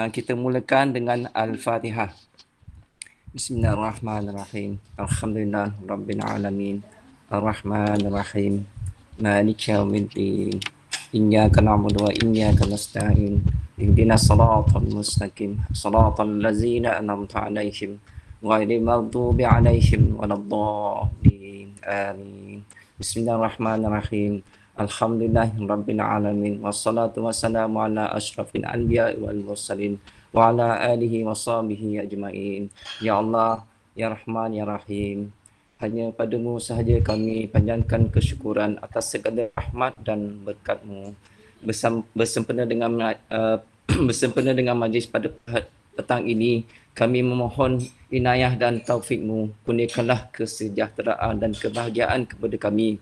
Kita mulakan dengan Al-Fatihah. Bismillahirrahmanirrahim. Alhamdulillah Rabbil Alamin. Ar-Rahmanirrahim. Malik yaumiddin. Iyyaka na'budu wa iyyaka nasta'in. Ihdinas siratal mustaqim. Siratal ladzina an'amta 'alaihim ghairil maghdubi 'alaihim waladdallin. Amin. Bismillahirrahmanirrahim. Alhamdulillahirabbil alamin wassalatu wassalamu ala asyrafil anbiya'i wal mursalin wa ala alihi washabihi ajmain. Ya Allah, ya Rahman, ya Rahim, hanya padamu sahaja kami panjangkan kesyukuran atas segala rahmat dan berkat-Mu. Bersempena dengan majlis pada petang ini, kami memohon inayah dan taufik-Mu. Kurniakanlah kesejahteraan dan kebahagiaan kepada kami.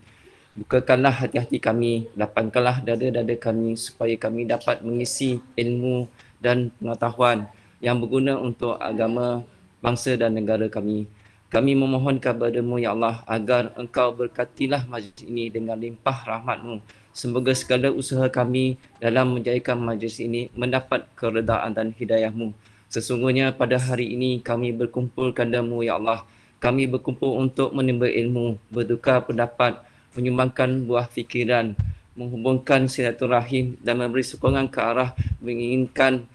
Bukakanlah hati-hati kami, lapangkanlah dada-dada kami supaya kami dapat mengisi ilmu dan pengetahuan yang berguna untuk agama, bangsa dan negara kami. Kami memohon kepada-Mu, Ya Allah, agar Engkau berkatilah majlis ini dengan limpah rahmat-Mu. Semoga segala usaha kami dalam menjayakan majlis ini mendapat keredaan dan hidayah-Mu. Sesungguhnya pada hari ini kami berkumpul kepada-Mu, Ya Allah. Kami berkumpul untuk menimba ilmu, bertukar pendapat, menyumbangkan buah fikiran, menghubungkan silaturahim dan memberi sokongan ke arah meningkatkan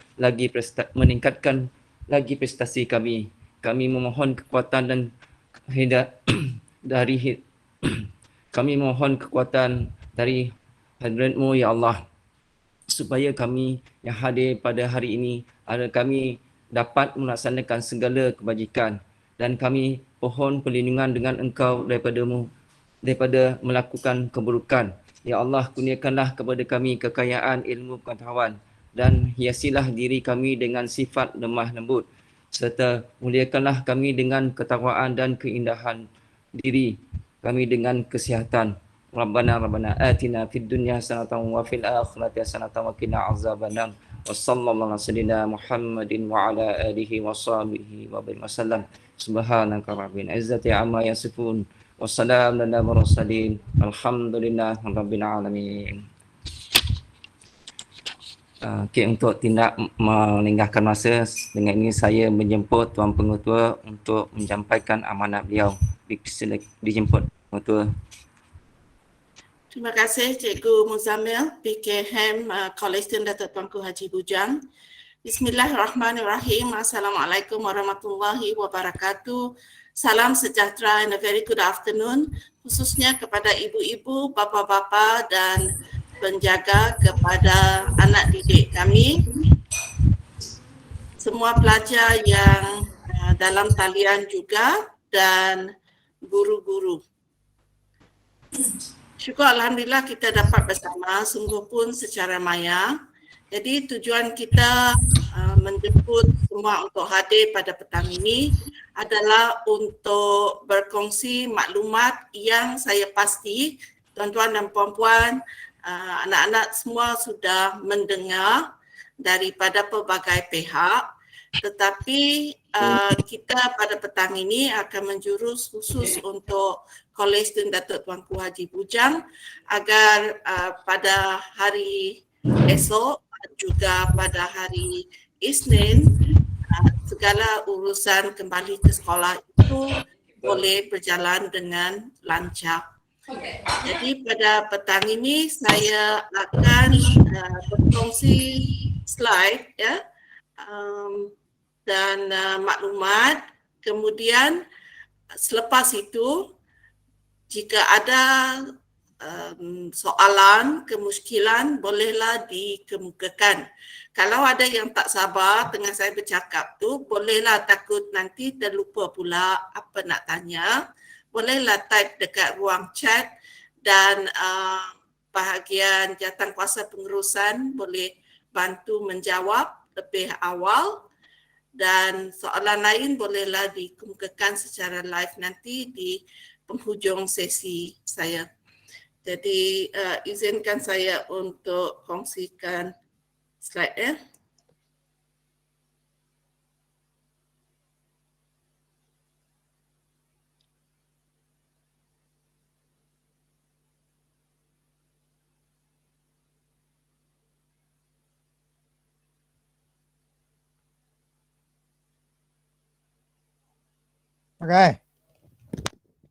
lagi prestasi kami. Kami memohon kekuatan dan kami mohon kekuatan dari Hadrat-Mu, Ya Allah, supaya kami yang hadir pada hari ini agar kami dapat melaksanakan segala kebajikan, dan kami pohon perlindungan dengan Engkau daripada melakukan keburukan. Ya Allah, kurniakanlah kepada kami kekayaan ilmu pengetahuan dan hiasilah diri kami dengan sifat lemah lembut, serta muliakanlah kami dengan ketakwaan dan keindahan diri kami dengan kesihatan. Rabbana atina fid dunya hasanatan wa fil akhirati hasanatan wa qina azabannar. Wa sallallahu ala sayyidina Muhammadin wa ala alihi wa sahbihi wa sallam. Subhanaka rabbil izzati amma yasifun. Wassalamu ala mursalin. Alhamdulillah rabbil alamin. Untuk tindak melengahkan masa, dengan ini saya menjemput Tuan Pengetua untuk menyampaikan amanat beliau. Dijemput Pengetua. Terima kasih Cikgu Muzammil, PKM College Tun Datuk Tuanku Haji Bujang. Bismillahirrahmanirrahim. Assalamualaikum warahmatullahi wabarakatuh. Salam sejahtera and a very good afternoon, khususnya kepada ibu-ibu, bapa-bapa dan penjaga, kepada anak didik kami, semua pelajar yang dalam talian juga, dan guru-guru. Syukur Alhamdulillah kita dapat bersama, sungguh pun secara maya. Jadi tujuan kita menjemput semua untuk hadir pada petang ini adalah untuk berkongsi maklumat yang saya pasti tuan-tuan dan puan-puan, anak-anak semua sudah mendengar daripada pelbagai pihak. Tetapi kita pada petang ini akan menjurus khusus untuk Kolej Tun Datuk Tuanku Haji Bujang agar pada hari esok juga pada hari Isnin segala urusan kembali ke sekolah itu boleh berjalan dengan lancar. Jadi pada petang ini saya akan berkongsi slide ya, dan maklumat. Kemudian selepas itu jika ada soalan, kemuskilan, bolehlah dikemukakan. Kalau ada yang tak sabar tengah saya bercakap tu, bolehlah, takut nanti terlupa pula apa nak tanya, bolehlah type dekat ruang chat, dan bahagian jawatankuasa pengurusan boleh bantu menjawab lebih awal, dan soalan lain bolehlah dikemukakan secara live nanti di penghujung sesi saya. Jadi izinkan saya untuk kongsikan slide ya. Okay.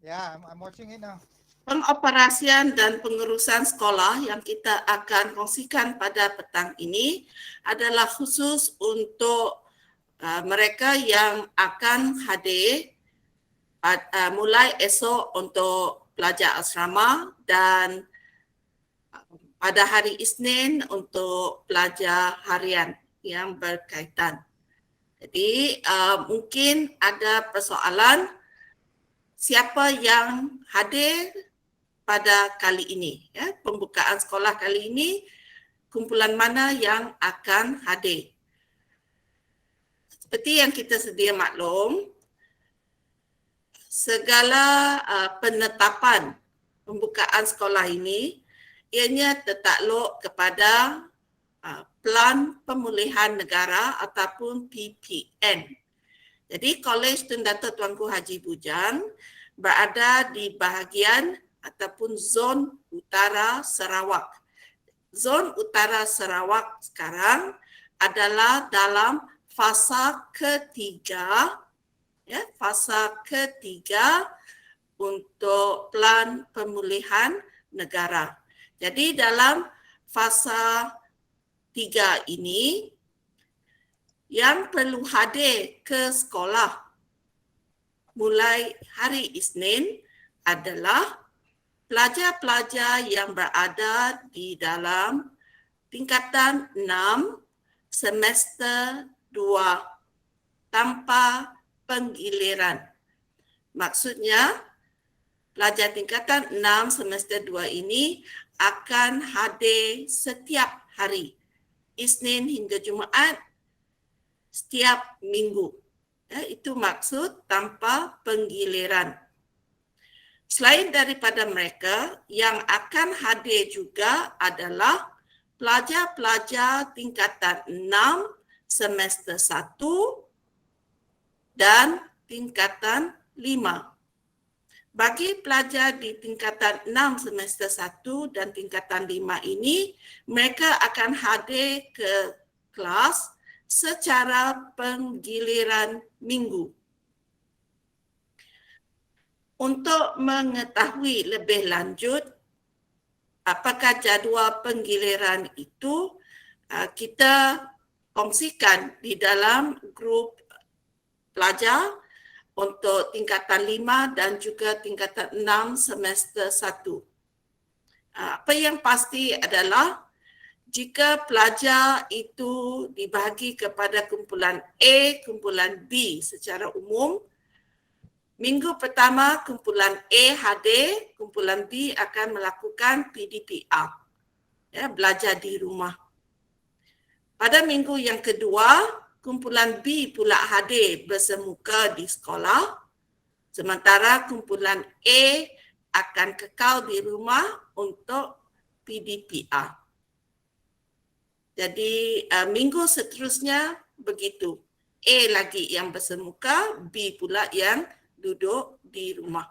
Yeah, I'm watching it now. Pengoperasian dan pengurusan sekolah yang kita akan kongsikan pada petang ini adalah khusus untuk mereka yang akan hadir mulai esok untuk pelajar asrama dan pada hari Isnin untuk pelajar harian yang berkaitan. Jadi mungkin ada persoalan siapa yang hadir pada kali ini, ya, pembukaan sekolah kali ini, kumpulan mana yang akan hadir. Seperti yang kita sedia maklum, segala penetapan pembukaan sekolah ini ianya tertakluk kepada Pelan Pemulihan Negara ataupun PPN. Jadi Kolej Tun Datuk Tuanku Haji Bujang berada di bahagian ataupun zon utara Sarawak. Zon utara Sarawak sekarang adalah dalam fasa ketiga, ya, fasa ketiga untuk Pelan Pemulihan Negara. Jadi dalam fasa 3 ini, yang perlu hadir ke sekolah mulai hari Isnin adalah pelajar-pelajar yang berada di dalam tingkatan 6 semester 2 tanpa penggiliran. Maksudnya, pelajar tingkatan 6 semester 2 ini akan hadir setiap hari, Isnin hingga Jumaat, setiap minggu. Ya, itu maksud tanpa penggiliran. Selain daripada mereka, yang akan hadir juga adalah pelajar-pelajar tingkatan 6 semester 1 dan tingkatan 5. Bagi pelajar di tingkatan 6 semester 1 dan tingkatan 5 ini, mereka akan hadir ke kelas secara penggiliran minggu. Untuk mengetahui lebih lanjut apakah jadual penggiliran itu, kita kongsikan di dalam grup pelajar untuk tingkatan 5 dan juga tingkatan 6 semester 1. Apa yang pasti adalah jika pelajar itu dibahagi kepada kumpulan A, kumpulan B secara umum, minggu pertama kumpulan A hadir, kumpulan B akan melakukan PDPR, ya, belajar di rumah. Pada minggu yang kedua, kumpulan B pula hadir bersemuka di sekolah, sementara kumpulan A akan kekal di rumah untuk PDPR. Jadi minggu seterusnya begitu. A lagi yang bersemuka, B pula yang duduk di rumah.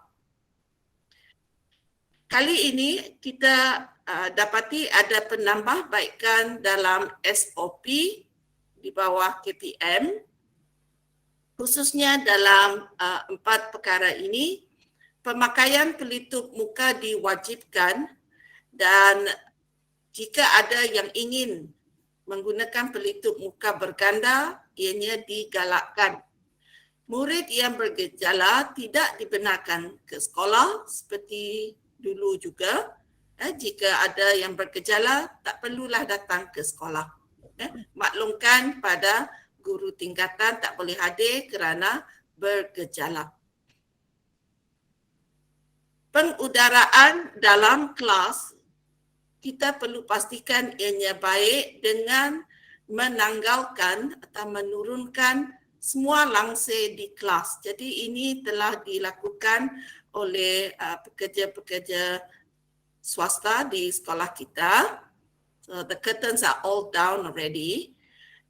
Kali ini kita dapati ada penambahbaikan dalam SOP di bawah KPM, khususnya dalam 4 perkara ini. Pemakaian pelitup muka diwajibkan dan jika ada yang ingin menggunakan pelitup muka berganda, ianya digalakkan. Murid yang bergejala tidak dibenarkan ke sekolah seperti dulu juga. Jika ada yang bergejala, tak perlulah datang ke sekolah. Maklumkan pada guru tingkatan tak boleh hadir kerana bergejala. Pengudaraan dalam kelas, kita perlu pastikan ianya baik dengan menanggalkan atau menurunkan semua langsir di kelas. Jadi ini telah dilakukan oleh pekerja-pekerja swasta di sekolah kita. So the curtains are all down already.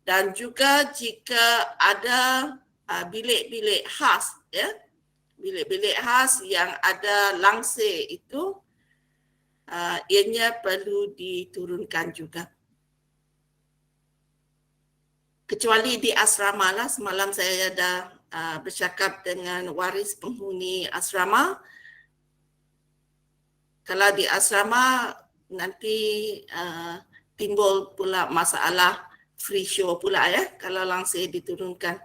Dan juga jika ada bilik-bilik khas, ya, bilik-bilik khas yang ada langsir itu, ianya perlu diturunkan juga. Kecuali di asrama lah, semalam saya dah bercakap dengan waris penghuni asrama. Kalau di asrama nanti timbul pula masalah free show pula ya kalau langsir diturunkan.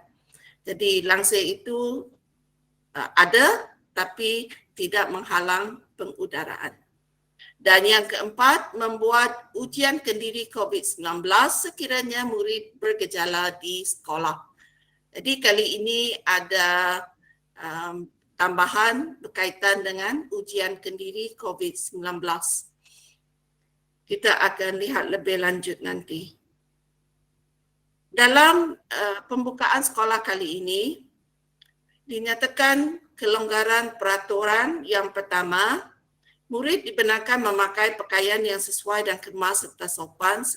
Jadi langsir itu ada tapi tidak menghalang pengudaraan. Dan yang keempat, membuat ujian kendiri COVID-19 sekiranya murid bergejala di sekolah. Jadi kali ini ada tambahan berkaitan dengan ujian kendiri COVID-19. Kita akan lihat lebih lanjut nanti. Dalam pembukaan sekolah kali ini, dinyatakan kelonggaran peraturan yang pertama, murid dibenarkan memakai pakaian yang sesuai dan kemas serta sopan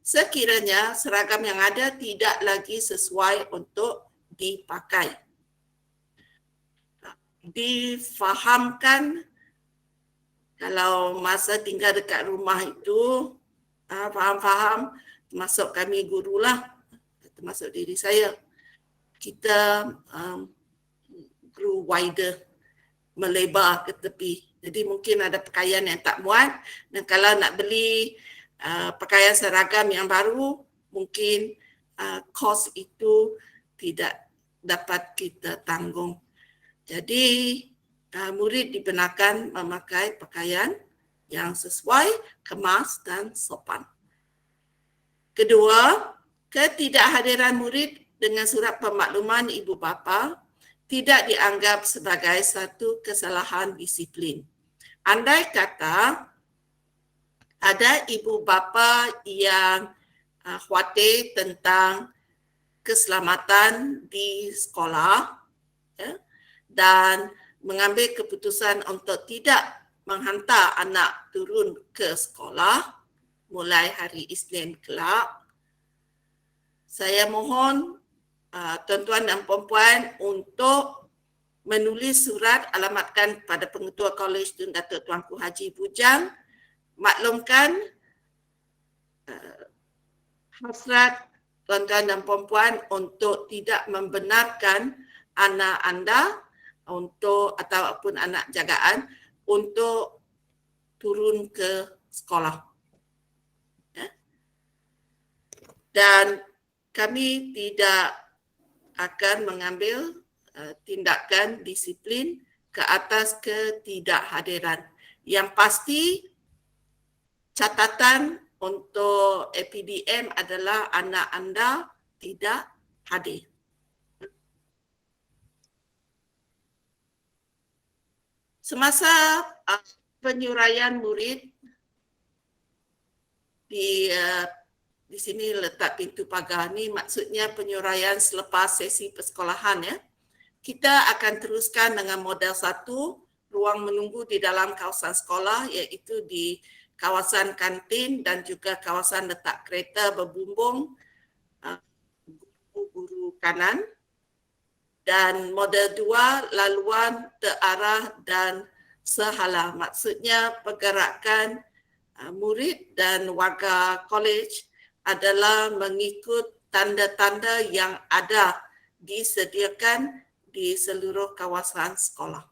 sekiranya seragam yang ada tidak lagi sesuai untuk dipakai. Difahamkan kalau masa tinggal dekat rumah itu, faham-faham, termasuk kami gurulah, termasuk diri saya, kita grew wider, melebar ke tepi. Jadi mungkin ada pakaian yang tak muat dan kalau nak beli pakaian seragam yang baru, mungkin kos itu tidak dapat kita tanggung. Jadi murid dibenarkan memakai pakaian yang sesuai, kemas dan sopan. Kedua, ketidakhadiran murid dengan surat pemakluman ibu bapa tidak dianggap sebagai satu kesalahan disiplin. Andai kata ada ibu bapa yang khawatir tentang keselamatan di sekolah ya, dan mengambil keputusan untuk tidak menghantar anak turun ke sekolah mulai hari Isnin kelak, saya mohon tuan-tuan dan puan-puan untuk menulis surat alamatkan pada Pengetua Kolej Tun Datuk Tuanku Haji Bujang, maklumkan hasrat tuan-tuan dan puan-puan untuk tidak membenarkan anak anda untuk ataupun anak jagaan untuk turun ke sekolah. Ya. Dan kami tidak akan mengambil tindakan disiplin ke atas ketidakhadiran. Yang pasti catatan untuk APDM adalah anak anda tidak hadir. Semasa penyuraian murid di sini letak pintu pagar ni, maksudnya penyuraian selepas sesi persekolahan ya. Kita akan teruskan dengan model 1, ruang menunggu di dalam kawasan sekolah iaitu di kawasan kantin dan juga kawasan letak kereta berbumbung guru kanan. Dan model 2, laluan terarah dan sehala. Maksudnya pergerakan murid dan warga kolej adalah mengikut tanda-tanda yang ada disediakan di seluruh kawasan sekolah.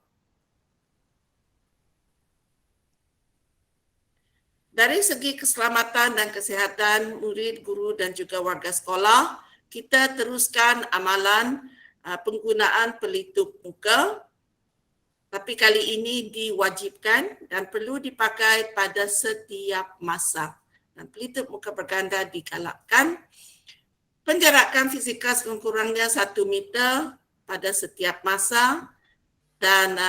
Dari segi keselamatan dan kesihatan murid, guru dan juga warga sekolah, kita teruskan amalan penggunaan pelitup muka, tapi kali ini diwajibkan dan perlu dipakai pada setiap masa. Dan pelitup muka berganda digalakkan. Penjarakan fizikal sekurang-kurangnya 1 meter pada setiap masa dan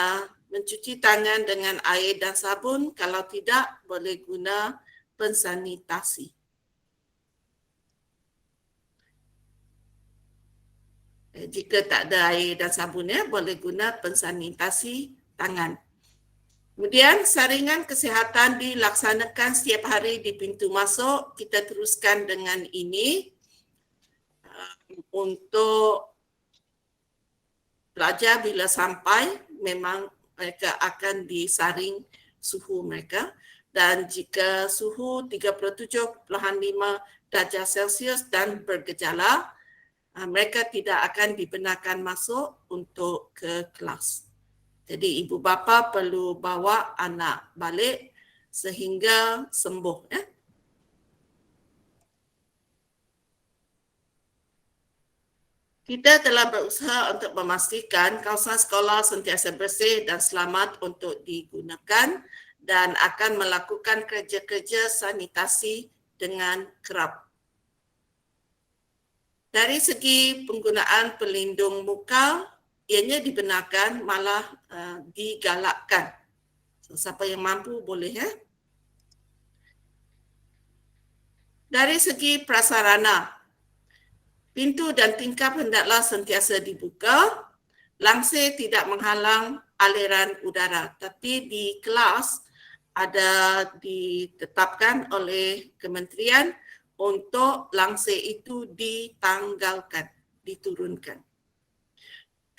mencuci tangan dengan air dan sabun, kalau tidak boleh guna pensanitasi. Jika tak ada air dan sabun boleh guna pensanitasi tangan. Kemudian saringan kesihatan dilaksanakan setiap hari di pintu masuk. Kita teruskan dengan ini untuk pelajar bila sampai memang mereka akan disaring suhu mereka, dan jika suhu 37.5 darjah Celsius dan bergejala, mereka tidak akan dibenarkan masuk untuk ke kelas. Jadi ibu bapa perlu bawa anak balik sehingga sembuh. Ya. Kita telah berusaha untuk memastikan kawasan sekolah sentiasa bersih dan selamat untuk digunakan dan akan melakukan kerja-kerja sanitasi dengan kerap. Dari segi penggunaan pelindung muka, ianya dibenarkan malah digalakkan. So, siapa yang mampu boleh ya. Dari segi prasarana, pintu dan tingkap hendaklah sentiasa dibuka, langsir tidak menghalang aliran udara. Tapi di kelas ada ditetapkan oleh kementerian untuk langsir itu ditanggalkan, diturunkan.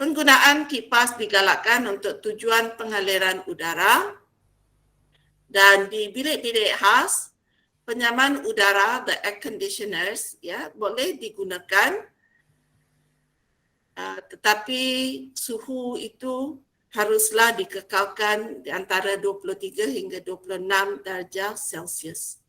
Penggunaan kipas digalakkan untuk tujuan pengaliran udara dan di bilik-bilik khas penyaman udara, the air conditioners, ya, boleh digunakan, tetapi suhu itu haruslah dikekalkan di antara 23 hingga 26 darjah Celsius.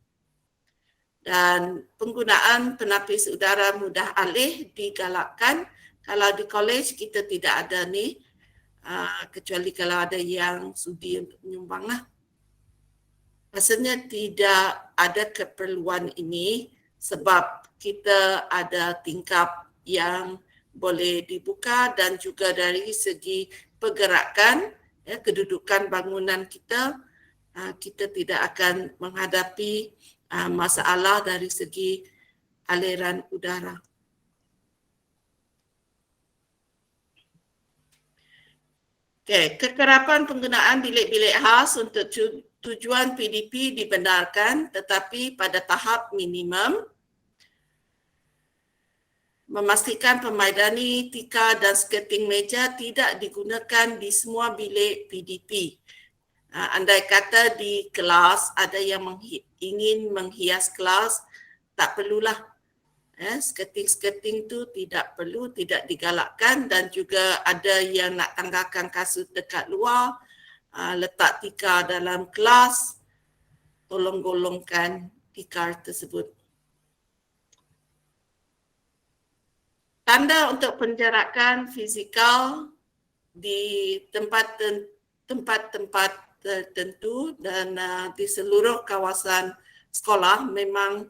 Dan penggunaan penapis udara mudah alih digalakkan. Kalau di college kita tidak ada ni, kecuali kalau ada yang sudi untuk menyumbang lah. Rasanya tidak ada keperluan ini sebab kita ada tingkap yang boleh dibuka dan juga dari segi pergerakan, ya, kedudukan bangunan kita, kita tidak akan menghadapi masalah dari segi aliran udara. Okay, kekerapan penggunaan bilik-bilik khas untuk tujuan PDP dibenarkan tetapi pada tahap minimum, memastikan pemaidani, tika dan skirting meja tidak digunakan di semua bilik PDP. Andai kata di kelas ada yang ingin menghias kelas, tak perlulah. Skirting-skirting tu tidak perlu, tidak digalakkan dan juga ada yang nak tanggalkan kasut dekat luar, letak tikar dalam kelas, tolong golongkan tikar tersebut. Tanda untuk penjarakan fizikal di tempat-tempat tertentu dan di seluruh kawasan sekolah memang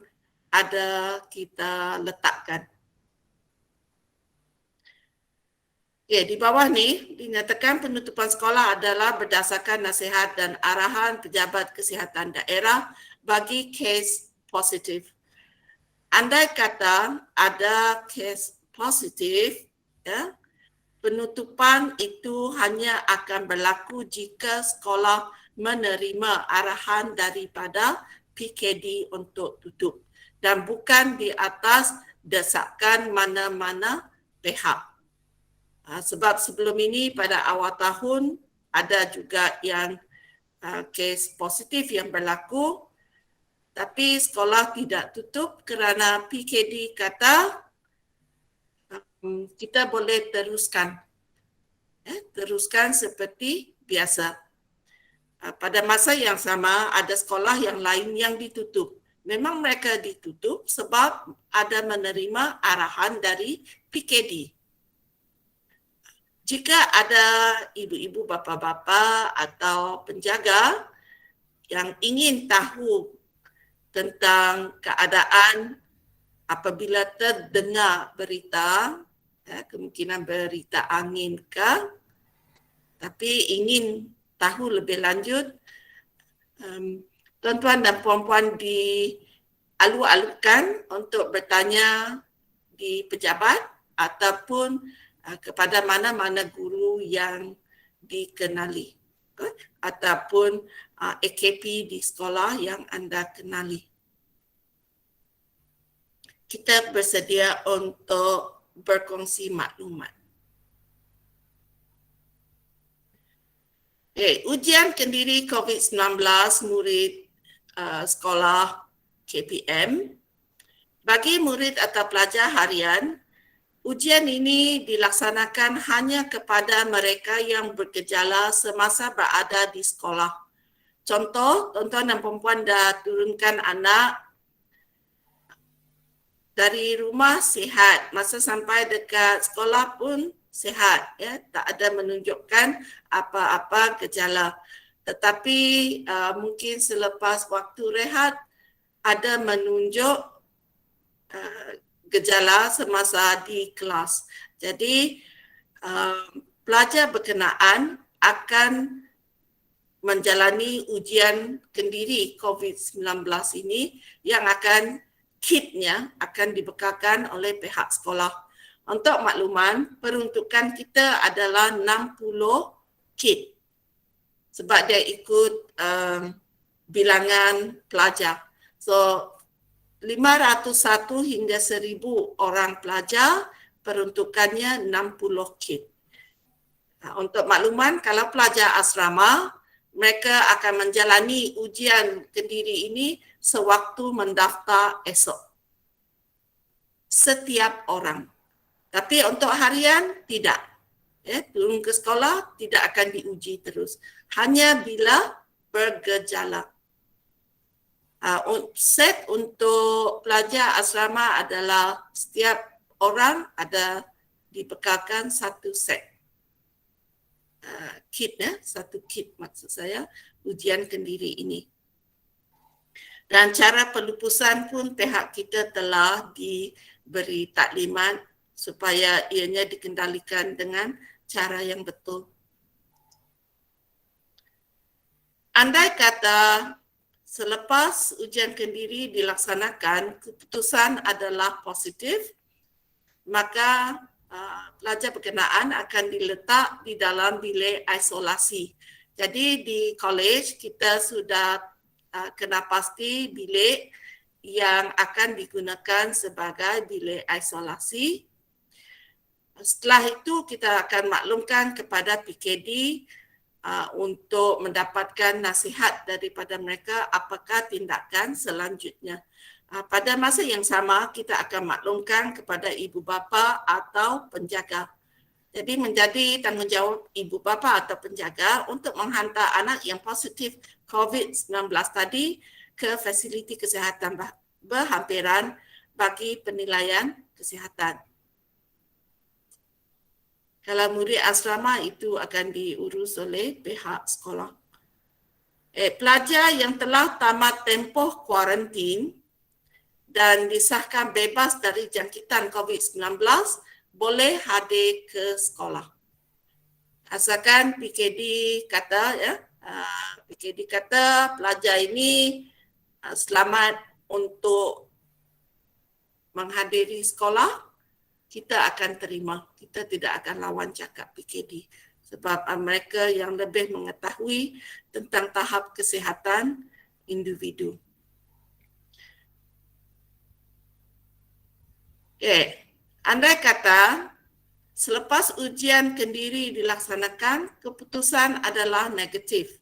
ada kita letakkan. Okay, di bawah ni dinyatakan penutupan sekolah adalah berdasarkan nasihat dan arahan pejabat kesihatan daerah bagi kes positif. Andai kata ada kes positif, ya, penutupan itu hanya akan berlaku jika sekolah menerima arahan daripada PKD untuk tutup dan bukan di atas desakan mana-mana pihak. Sebab sebelum ini pada awal tahun ada juga yang kes positif yang berlaku, tapi sekolah tidak tutup kerana PKD kata kita boleh teruskan. Teruskan seperti biasa. Pada masa yang sama ada sekolah yang lain yang ditutup. Memang mereka ditutup sebab ada menerima arahan dari PKD. Jika ada ibu-ibu, bapa-bapa atau penjaga yang ingin tahu tentang keadaan apabila terdengar berita, kemungkinan berita angin ke, tapi ingin tahu lebih lanjut, tuan-tuan dan puan-puan dialu-alukan untuk bertanya di pejabat ataupun kepada mana-mana guru yang dikenali ataupun AKP di sekolah yang anda kenali. Kita bersedia untuk berkongsi maklumat. Okay, ujian kendiri COVID-19 murid sekolah KPM bagi murid atau pelajar harian Ujian ini dilaksanakan hanya kepada mereka yang bergejala semasa berada di sekolah. Contoh, tuan-tuan dan perempuan dah turunkan anak dari rumah sihat, masa sampai dekat sekolah pun sihat, ya, tak ada menunjukkan apa-apa gejala. Tetapi mungkin selepas waktu rehat ada menunjuk gejala semasa di kelas. Jadi pelajar berkenaan akan menjalani ujian kendiri COVID-19 ini yang akan kitnya akan dibekalkan oleh pihak sekolah. Untuk makluman, peruntukan kita adalah 60 kit sebab dia ikut bilangan pelajar. So 501 hingga 1000 orang pelajar, peruntukannya 60 kit. Untuk makluman, kalau pelajar asrama, mereka akan menjalani ujian kendiri ini sewaktu mendaftar esok. Setiap orang. Tapi untuk harian, tidak. Ya, turun ke sekolah, tidak akan diuji terus. Hanya bila bergejala. Set untuk pelajar asrama adalah setiap orang ada dibekalkan satu set kit, ya, satu kit maksud saya, ujian kendiri ini. Dan cara pelupusan pun pihak kita telah diberi taklimat supaya ianya dikendalikan dengan cara yang betul. Andai kata selepas ujian kendiri dilaksanakan, keputusan adalah positif, maka pelajar berkenaan akan diletak di dalam bilik isolasi. Jadi di college kita sudah kena pasti bilik yang akan digunakan sebagai bilik isolasi. Setelah itu kita akan maklumkan kepada PKD untuk mendapatkan nasihat daripada mereka apakah tindakan selanjutnya. Pada masa yang sama, kita akan maklumkan kepada ibu bapa atau penjaga. Jadi menjadi tanggungjawab ibu bapa atau penjaga untuk menghantar anak yang positif COVID-19 tadi ke fasiliti kesihatan berhampiran bagi penilaian kesihatan. Kalau murid asrama itu akan diurus oleh pihak sekolah. Pelajar yang telah tamat tempoh kuarantin dan disahkan bebas dari jangkitan COVID-19 boleh hadir ke sekolah. Asalkan PKD kata, ya, PKD kata pelajar ini selamat untuk menghadiri sekolah, kita akan terima. Kita tidak akan lawan cakap PKD. Sebab mereka yang lebih mengetahui tentang tahap kesihatan individu. Andai kata selepas ujian kendiri dilaksanakan, keputusan adalah negatif.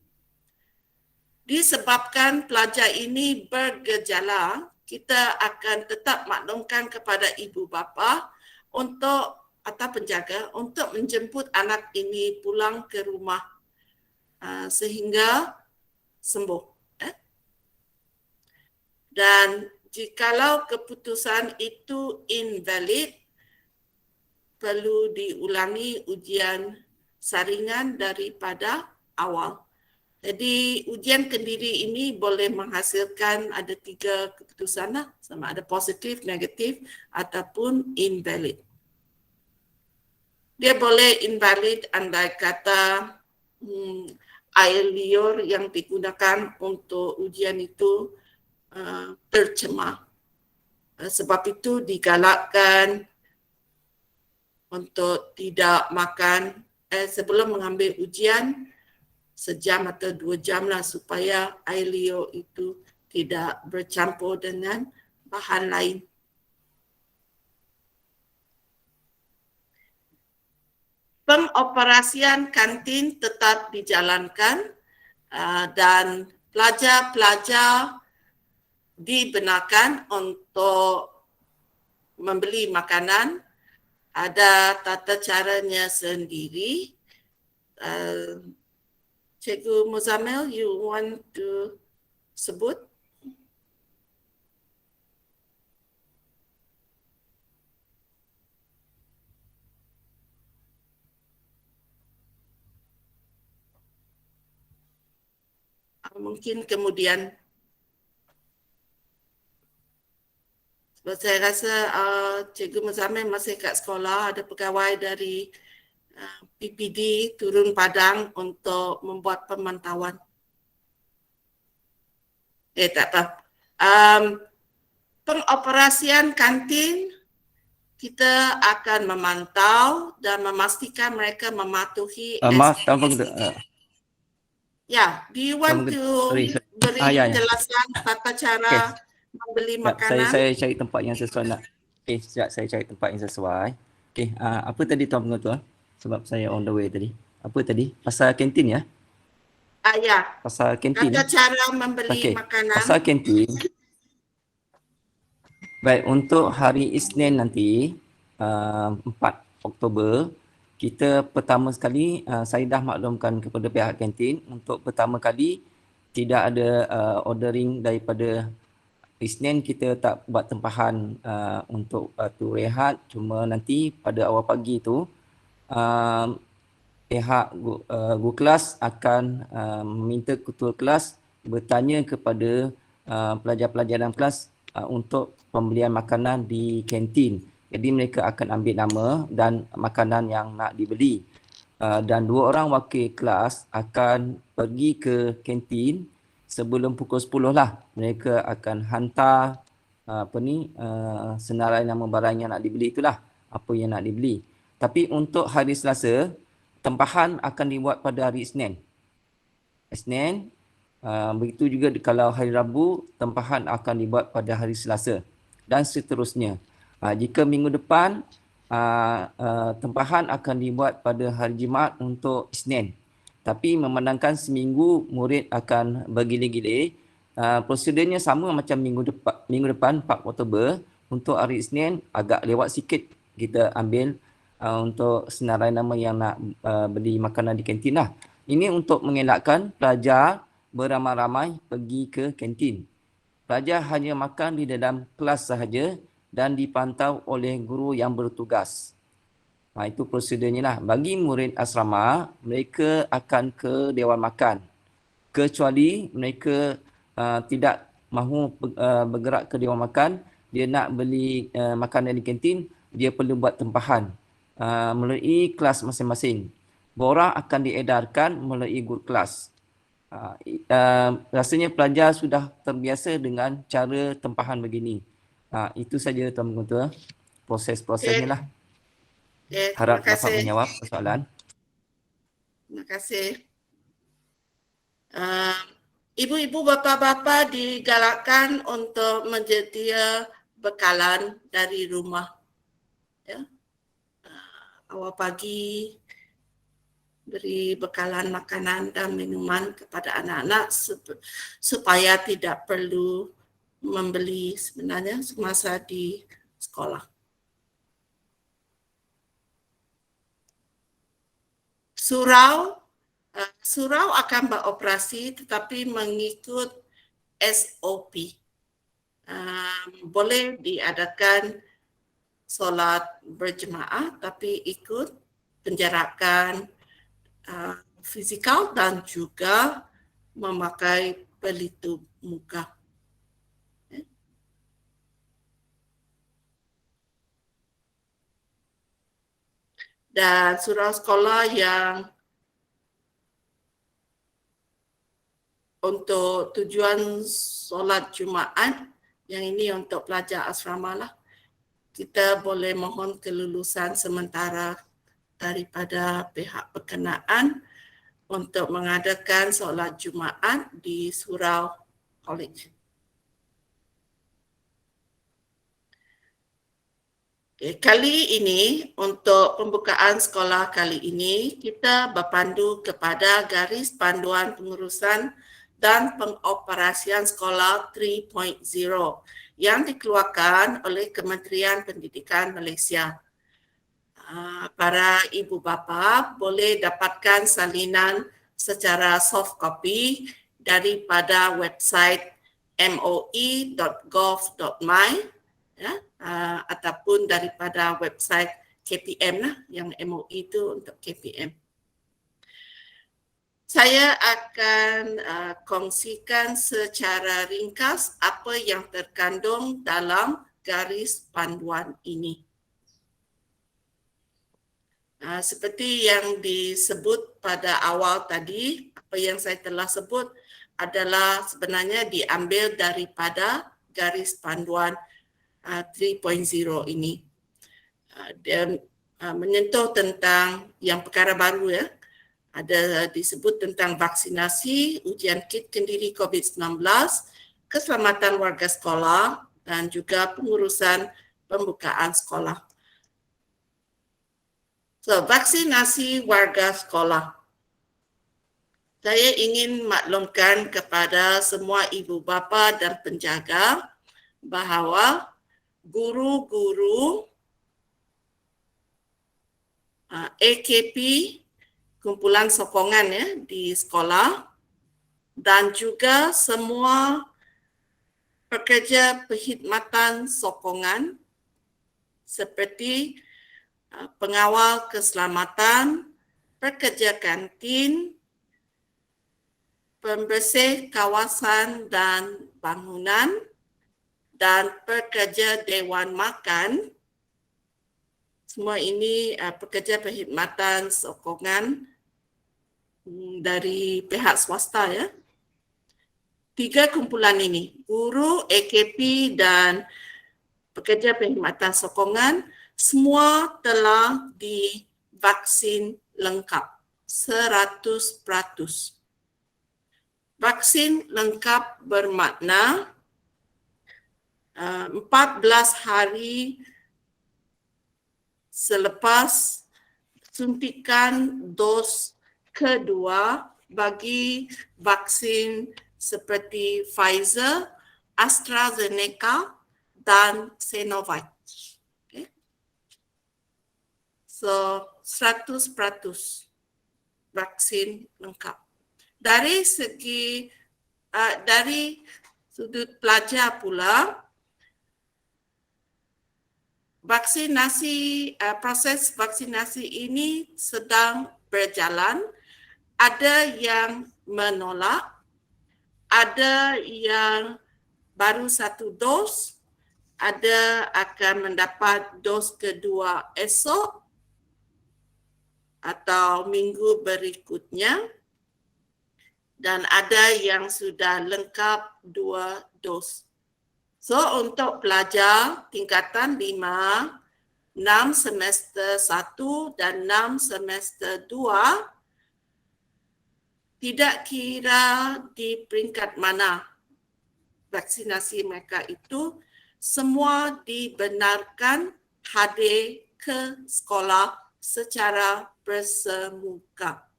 Disebabkan pelajar ini bergejala, kita akan tetap maklumkan kepada ibu bapa atau penjaga untuk menjemput anak ini pulang ke rumah sehingga sembuh. Dan jikalau keputusan itu invalid, perlu diulangi ujian saringan daripada awal. Jadi ujian kendiri ini boleh menghasilkan ada 3 keputusan lah, sama ada positif, negatif ataupun invalid. Dia boleh invalid andai kata air liur yang digunakan untuk ujian itu tercemar. Sebab itu digalakkan untuk tidak makan sebelum mengambil ujian, sejam atau 2 jam lah supaya air liur itu tidak bercampur dengan bahan lain. Pengoperasian kantin tetap dijalankan dan pelajar-pelajar dibenarkan untuk membeli makanan ada tata caranya sendiri. Cikgu Muzamil, you want to sebut? Mungkin kemudian. Sebab saya rasa Cikgu Muzamil masih kat sekolah, ada pegawai dari PPD turun padang untuk membuat pemantauan. Tak apa. Pengoperasian kantin, kita akan memantau dan memastikan mereka mematuhi Maaf, SOP. tanpa Ya, do you want to beri ya. penjelasan tata cara membeli makanan? Saya cari tempat yang sesuai nak. Sekejap saya cari tempat yang sesuai. Apa tadi tuan pengetua? Sebab saya on the way tadi. Apa tadi? Pasal kantin ya? Ya. Pasal kantin. Tata cara membeli makanan. Pasal kantin. Baik, untuk hari Isnin nanti 4 Oktober, kita pertama sekali saya dah maklumkan kepada pihak kantin untuk pertama kali tidak ada ordering daripada Isnin. Kita tak buat tempahan untuk tu rehat, cuma nanti pada awal pagi tu pihak guru kelas akan meminta ketua kelas bertanya kepada pelajar-pelajar dalam kelas untuk pembelian makanan di kantin. Jadi mereka akan ambil nama dan makanan yang nak dibeli. Dan 2 orang wakil kelas akan pergi ke kantin sebelum pukul 10 lah. Mereka akan hantar senarai nama barang yang nak dibeli itulah, apa yang nak dibeli. Tapi untuk hari Selasa, tempahan akan dibuat pada hari Isnin. Begitu juga kalau hari Rabu, tempahan akan dibuat pada hari Selasa dan seterusnya. Jika minggu depan, tempahan akan dibuat pada hari Jumaat untuk Isnin. Tapi memandangkan seminggu murid akan bergilir-gilir, prosedurnya sama macam minggu depan 4 Oktober. Untuk hari Isnin agak lewat sikit kita ambil untuk senarai nama yang nak beli makanan di kantin lah. Ini untuk mengelakkan pelajar beramai-ramai pergi ke kantin. Pelajar hanya makan di dalam kelas sahaja dan dipantau oleh guru yang bertugas. Itu prosedurnya lah. Bagi murid asrama, mereka akan ke Dewan Makan. Kecuali mereka tidak mahu bergerak ke Dewan Makan, dia nak beli makanan di kantin, dia perlu buat tempahan melalui kelas masing-masing. Borang akan diedarkan melalui guru kelas. Rasanya pelajar sudah terbiasa dengan cara tempahan begini. Itu saja Tuan Pengetua, proses-prosesnya lah. Harap dapat menjawab soalan. Terima kasih. Ibu-ibu, bapa-bapa digalakkan untuk menyedia bekalan dari rumah. Ya. Awal pagi beri bekalan makanan dan minuman kepada anak-anak supaya tidak perlu membeli sebenarnya semasa di sekolah. Surau akan beroperasi tetapi mengikut SOP. Boleh diadakan solat berjemaah tapi ikut penjarakan fizikal dan juga memakai pelitup muka. Dan surau sekolah yang untuk tujuan solat Jumaat, yang ini untuk pelajar asrama lah, kita boleh mohon kelulusan sementara daripada pihak berkenaan untuk mengadakan solat Jumaat di Surau College. Kali ini, untuk pembukaan sekolah kali ini, kita berpandu kepada garis panduan pengurusan dan pengoperasian sekolah 3.0 yang dikeluarkan oleh Kementerian Pendidikan Malaysia. para ibu bapa boleh dapatkan salinan secara soft copy daripada website moi.gov.my ya, ataupun daripada website KPM lah, yang MOE itu untuk KPM. Saya akan kongsikan secara ringkas apa yang terkandung dalam garis panduan ini. Seperti yang disebut pada awal tadi, apa yang saya telah sebut adalah sebenarnya diambil daripada garis panduan 3.0 ini. Dan menyentuh tentang yang perkara baru ya. Ada disebut tentang vaksinasi, ujian kit kendiri COVID-19, keselamatan warga sekolah dan juga pengurusan pembukaan sekolah. So, vaksinasi warga sekolah. Saya ingin maklumkan kepada semua ibu bapa dan penjaga bahawa guru-guru AKP, kumpulan sokongan ya di sekolah, dan juga semua pekerja perkhidmatan sokongan seperti pengawal keselamatan, pekerja kantin, pembersih kawasan dan bangunan, dan pekerja dewan makan. Semua ini pekerja perkhidmatan sokongan dari pihak swasta ya. 3 kumpulan ini, guru, AKP dan pekerja perkhidmatan sokongan, semua telah divaksin lengkap 100%. Vaksin lengkap bermakna 14 hari selepas suntikan dos kedua bagi vaksin seperti Pfizer, AstraZeneca dan Sinovac. Okay. So 100% vaksin lengkap. Dari segi dari sudut pelajar pula, proses vaksinasi ini sedang berjalan. Ada yang menolak, ada yang baru 1 dos, ada akan mendapat dos kedua esok atau minggu berikutnya, dan ada yang sudah lengkap 2 dos. So, untuk pelajar tingkatan 5, 6 semester 1 dan 6 semester 2, tidak kira di peringkat mana vaksinasi mereka itu, semua dibenarkan hadir ke sekolah secara bersemuka.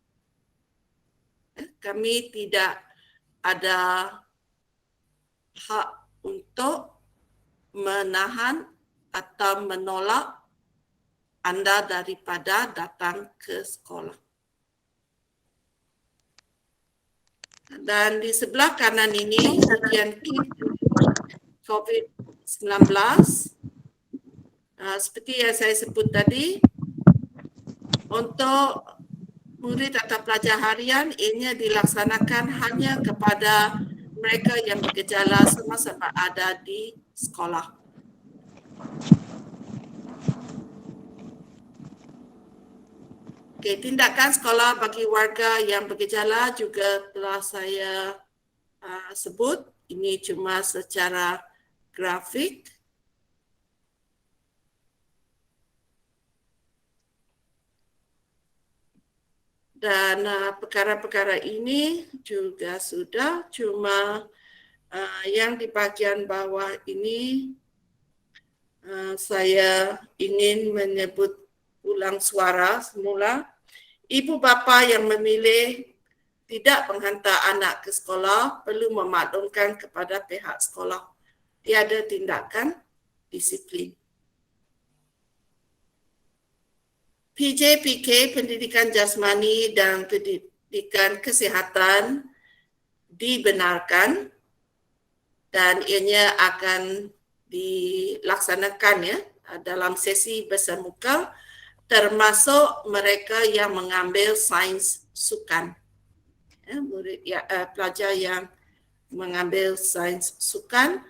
Kami tidak ada hak untuk menahan atau menolak anda daripada datang ke sekolah. Dan di sebelah kanan ini, ujian kit COVID-19. Seperti yang saya sebut tadi, untuk murid atau pelajar harian, ini dilaksanakan hanya kepada mereka yang bergejala semasa ada di sekolah. Okay, tindakan sekolah bagi warga yang bergejala juga telah saya sebut. Ini cuma secara grafik. Dan perkara-perkara ini juga sudah, cuma yang di bahagian bawah ini saya ingin menyebut ulang suara semula. Ibu bapa yang memilih tidak menghantar anak ke sekolah perlu memaklumkan kepada pihak sekolah tiada tindakan disiplin. PJPK, pendidikan jasmani dan pendidikan kesihatan dibenarkan dan ianya akan dilaksanakan ya dalam sesi bersemuka, termasuk mereka yang mengambil sains sukan. Pelajar yang mengambil sains sukan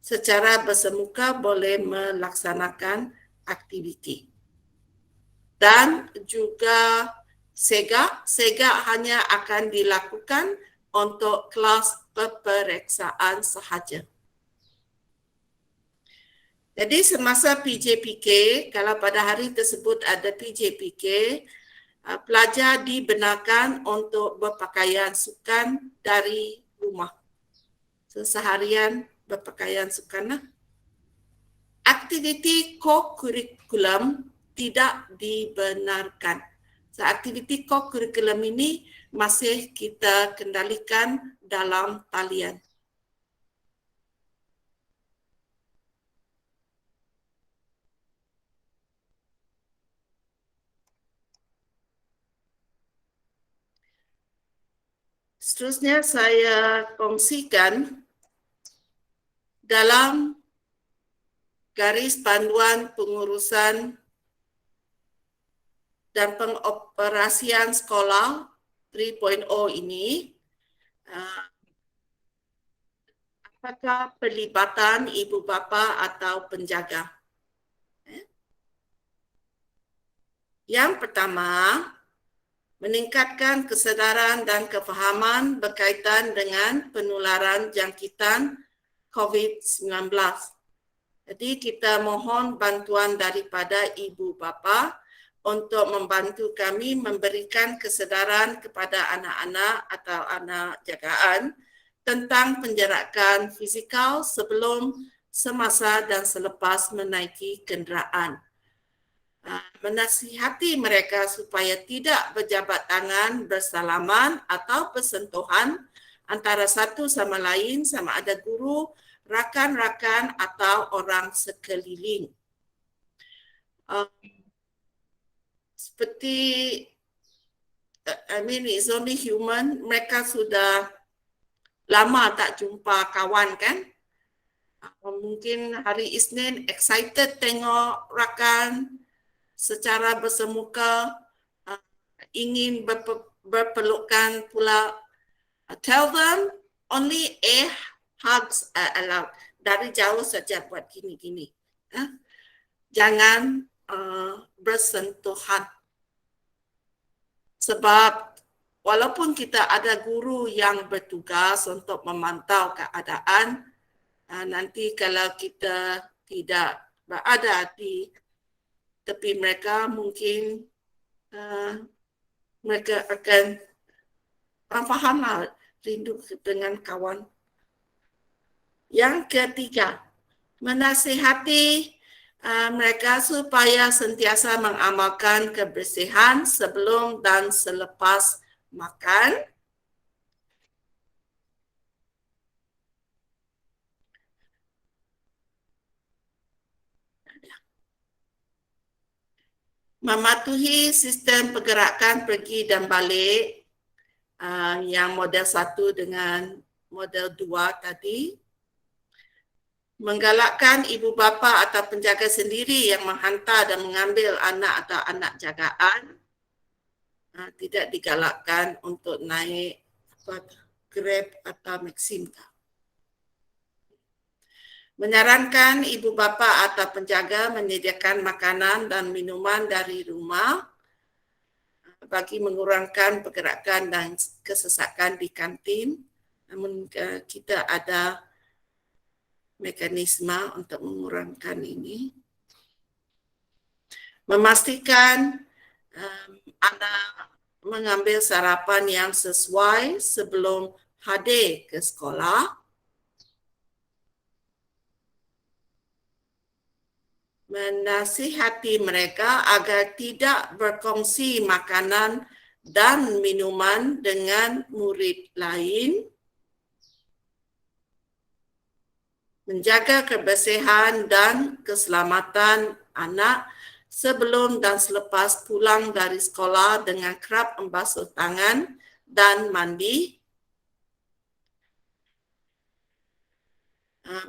secara bersemuka boleh melaksanakan aktiviti. Dan juga SEGA hanya akan dilakukan untuk kelas peperiksaan sahaja. Jadi semasa PJPK, kalau pada hari tersebut ada PJPK, pelajar dibenarkan untuk berpakaian sukan dari rumah. Seharian berpakaian sukan. Aktiviti co-kurikulum tidak dibenarkan. So, aktiviti co-kurikulum ini masih kita kendalikan dalam talian. Seterusnya saya kongsikan dalam garis panduan pengurusan dan pengoperasian sekolah 3.0 ini, apakah pelibatan ibu bapa atau penjaga. Yang pertama, meningkatkan kesedaran dan kefahaman berkaitan dengan penularan jangkitan COVID-19. Jadi kita mohon bantuan daripada ibu bapa untuk membantu kami memberikan kesedaran kepada anak-anak atau anak jagaan tentang penjarakan fizikal sebelum, semasa dan selepas menaiki kenderaan. Menasihati mereka supaya tidak berjabat tangan, bersalaman atau bersentuhan antara satu sama lain, sama ada guru, rakan-rakan atau orang sekeliling. Seperti, it's only human, mereka sudah lama tak jumpa kawan kan? Mungkin hari Isnin excited tengok rakan secara bersemuka, ingin berpelukan pula. Tell them only hugs are allowed. Dari jauh saja buat gini-gini. Jangan bersentuhan. Sebab walaupun kita ada guru yang bertugas untuk memantau keadaan, nanti kalau kita tidak berada di tepi mereka, mungkin mereka akan fahamlah rindu dengan kawan. Yang ketiga, menasihati mereka supaya sentiasa mengamalkan kebersihan sebelum dan selepas makan. Mematuhi sistem pergerakan pergi dan balik yang model 1 dengan model 2 tadi. Menggalakkan ibu bapa atau penjaga sendiri yang menghantar dan mengambil anak atau anak jagaan. Tidak digalakkan untuk naik Grab atau Maximka. Menyarankan ibu bapa atau penjaga menyediakan makanan dan minuman dari rumah bagi mengurangkan pergerakan dan kesesakan di kantin. Namun kita ada mekanisme untuk mengurangkan ini. Memastikan anak mengambil sarapan yang sesuai sebelum hadir ke sekolah. Menasihati mereka agar tidak berkongsi makanan dan minuman dengan murid lain. Menjaga kebersihan dan keselamatan anak sebelum dan selepas pulang dari sekolah dengan kerap membasuh tangan dan mandi,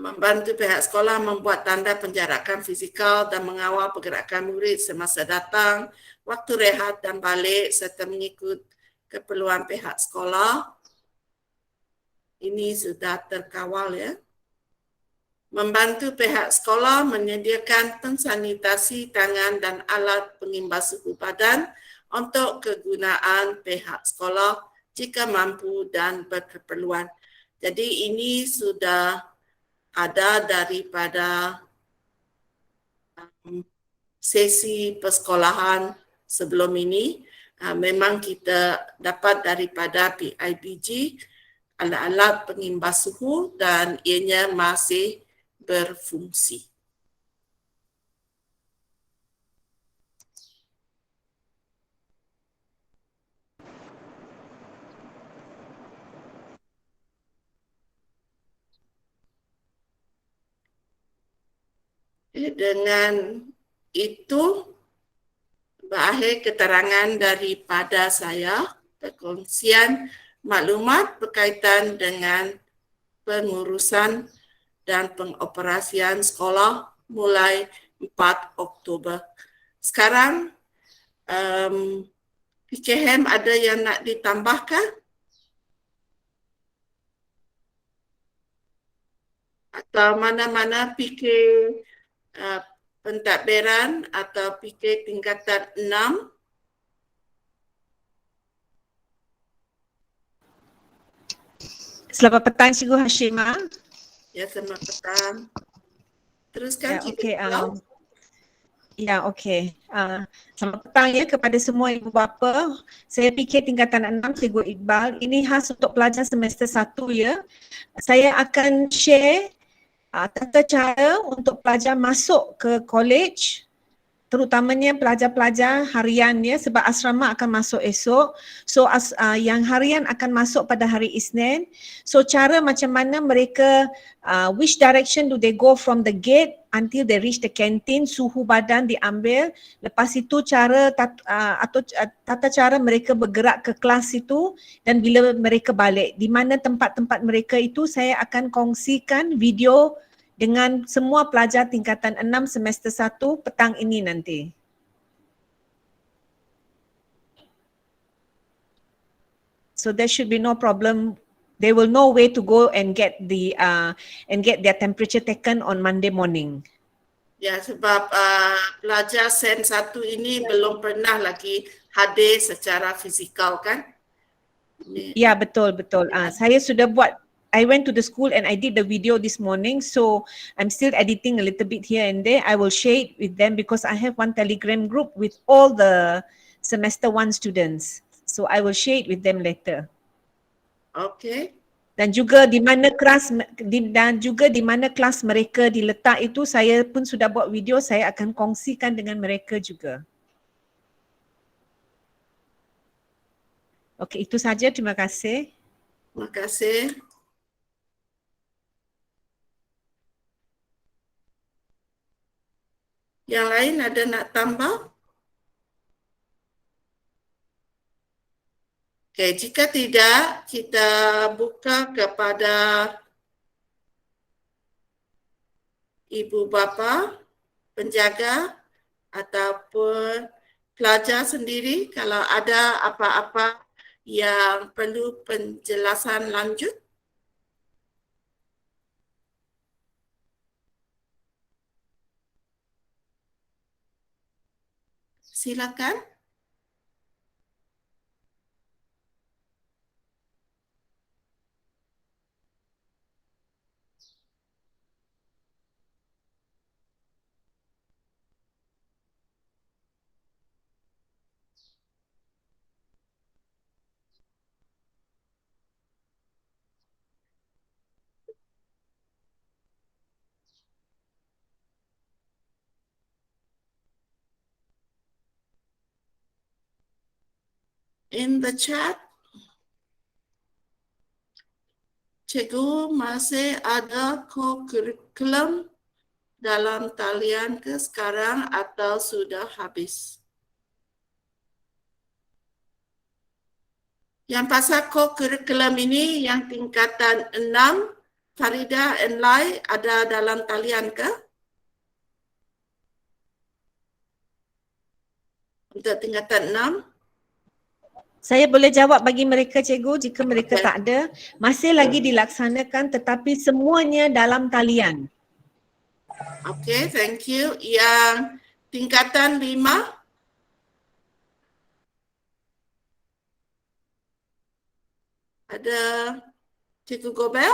membantu pihak sekolah membuat tanda penjarakan fizikal dan mengawal pergerakan murid semasa datang, waktu rehat dan balik serta mengikut keperluan pihak sekolah. Ini sudah terkawal ya. Membantu pihak sekolah menyediakan pensanitasi tangan dan alat pengimbas suhu badan untuk kegunaan pihak sekolah jika mampu dan berkeperluan. Jadi ini sudah ada daripada sesi persekolahan sebelum ini. Memang kita dapat daripada PIBG alat-alat pengimbas suhu dan ianya masih berfungsi. Dengan itu, berakhir keterangan daripada saya, perkongsian maklumat berkaitan dengan pengurusan dan pengoperasian sekolah mulai 4 Oktober. Sekarang, PKM ada yang nak ditambahkan? Atau mana-mana PK pentadbiran atau PK tingkatan 6? Selamat petang Cikgu Hashimah. Ya, selamat petang. Teruskan Ya, Cikgu okey. Pulau. Okey. Selamat petang ya kepada semua ibu bapa. Saya PK tingkatan 6, Cikgu Iqbal. Ini khas untuk pelajar semester 1 ya. Saya akan share tata cara untuk pelajar masuk ke college, terutamanya pelajar-pelajar harian ya, sebab asrama akan masuk esok. So yang harian akan masuk pada hari Isnin. So cara macam mana mereka, which direction do they go from the gate until they reach the canteen, suhu badan diambil. Lepas itu cara tata cara mereka bergerak ke kelas itu dan bila mereka balik. Di mana tempat-tempat mereka itu saya akan kongsikan video dengan semua pelajar tingkatan 6 semester 1 petang ini nanti. So there should be no problem. They will know where to go and get their temperature taken on Monday morning. Ya, sebab pelajar SEN 1 ini belum pernah lagi hadir secara fizikal kan? Ya, betul. Saya sudah buat, I went to the school and I did the video this morning, so I'm still editing a little bit here and there. I will share it with them because I have one Telegram group with all the semester 1 students. So I will share it with them later. Okay. Dan juga di mana kelas mereka diletak itu saya pun sudah buat video, saya akan kongsikan dengan mereka juga. Okey, itu saja. Terima kasih. Terima kasih. Yang lain ada nak tambah? Okey, jika tidak, kita buka kepada ibu bapa, penjaga ataupun pelajar sendiri kalau ada apa-apa yang perlu penjelasan lanjut. Silakan. In the chat, cikgu masih ada co-curriculum dalam talian ke sekarang atau sudah habis? Yang pasal co-curriculum ini yang tingkatan 6, Farida and Lai ada dalam talian ke? Untuk tingkatan 6? Saya boleh jawab bagi mereka cikgu jika mereka Okey. tak ada. Masih lagi dilaksanakan tetapi semuanya dalam talian. Okey, thank you. Yang tingkatan 5? Ada Cikgu Gobel?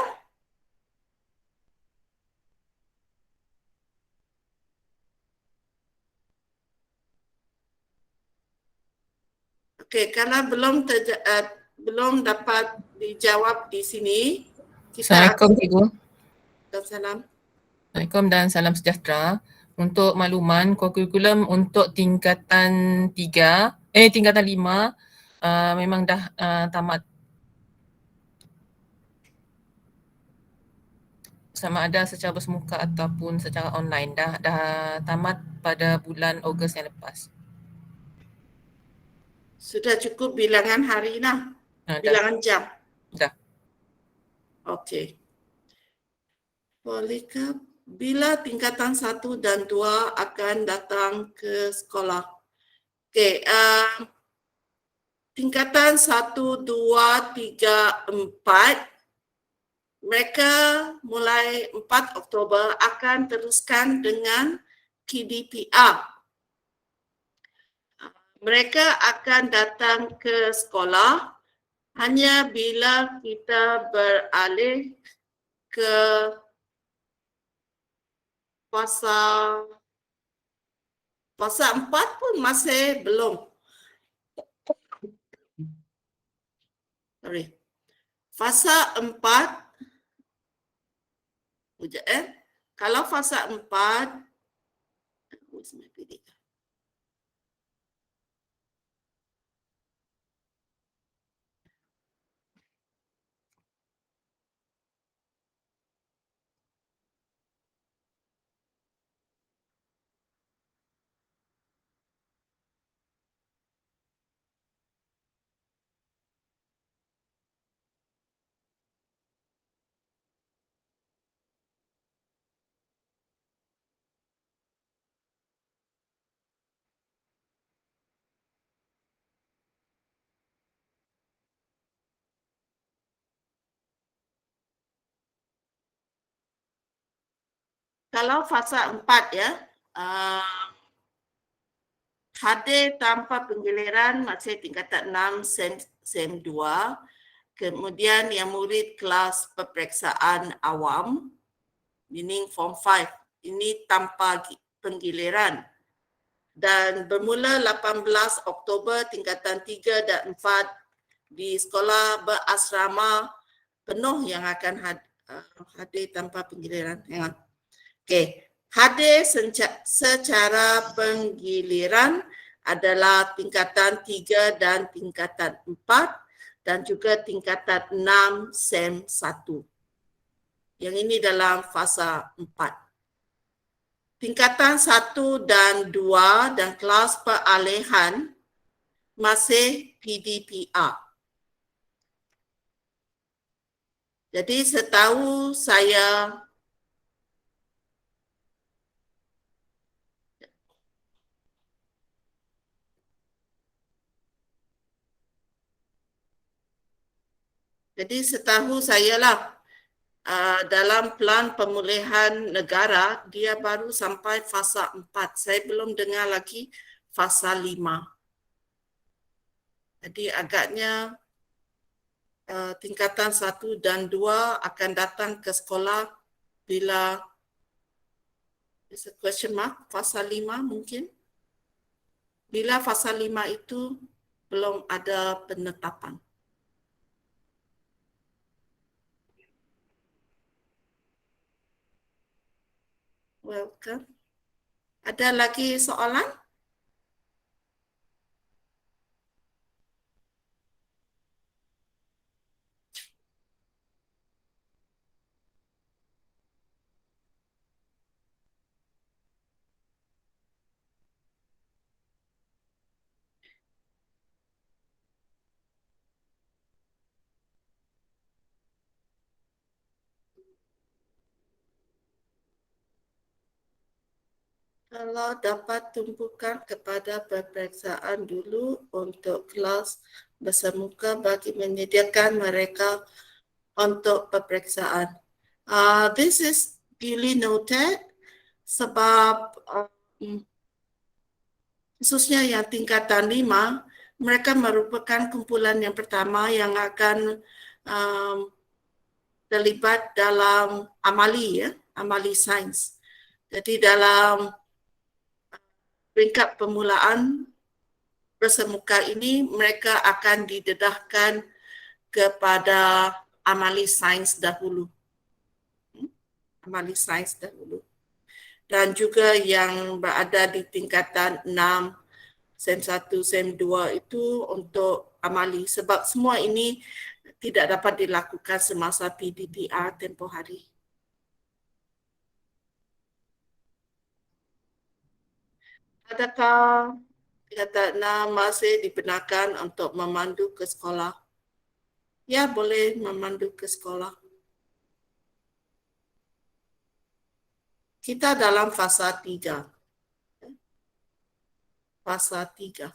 Okey, kalau belum dapat dijawab di sini, kita Assalamualaikum Cikgu. akan salam. Assalamualaikum dan salam sejahtera. Untuk makluman, kurikulum untuk tingkatan 5 memang dah tamat. Sama ada secara bersemuka ataupun secara online. Dah tamat pada bulan Ogos yang lepas. Sudah cukup bilangan hari nah, Dah. bilangan jam. Dah. Okey. Bolehkah bila tingkatan 1 dan 2 akan datang ke sekolah? Okey, tingkatan 1, 2, 3, 4 mereka mulai 4 Oktober akan teruskan dengan KDPR. Mereka akan datang ke sekolah hanya bila kita beralih ke fasa 4 pun masih belum. Sorry. Fasa 4, kalau fasa 4, where's my PDF? Kalau fasa 4 ya, hadir tanpa penggiliran masih tingkatan 6 SEM 2. Kemudian yang murid kelas peperiksaan awam, meaning form 5, ini tanpa penggiliran. Dan bermula 18 Oktober tingkatan 3 dan 4 di sekolah berasrama penuh yang akan hadir tanpa penggiliran. Hang on. Okey, hadir secara penggiliran adalah tingkatan 3 dan tingkatan 4 dan juga tingkatan 6 SEM 1. Yang ini dalam fasa 4. Tingkatan 1 dan 2 dan kelas peralihan masih PDPR. Jadi setahu saya lah dalam pelan pemulihan negara dia baru sampai fasa 4. Saya belum dengar lagi fasa 5. Jadi agaknya tingkatan 1 dan 2 akan datang ke sekolah bila is a question mark fasa 5 mungkin. Bila fasa 5 itu belum ada penetapan. Welcome. Ada lagi soalan? Kalau dapat tumpukan kepada peperiksaan dulu untuk kelas bersemuka bagi menyediakan mereka untuk peperiksaan. This is duly noted sebab khususnya yang tingkatan 5, mereka merupakan kumpulan yang pertama yang akan terlibat dalam amali, amali sains. Jadi dalam peringkat permulaan bersemuka ini, mereka akan didedahkan kepada amali sains dahulu. Amali sains dahulu. Dan juga yang berada di tingkatan 6, SEM 1, SEM 2 itu untuk amali. Sebab semua ini tidak dapat dilakukan semasa PDPR tempoh hari. Adakah tingkatan 6 masih dibenarkan untuk memandu ke sekolah? Ya, boleh memandu ke sekolah. Kita dalam fasa 3. Fasa 3.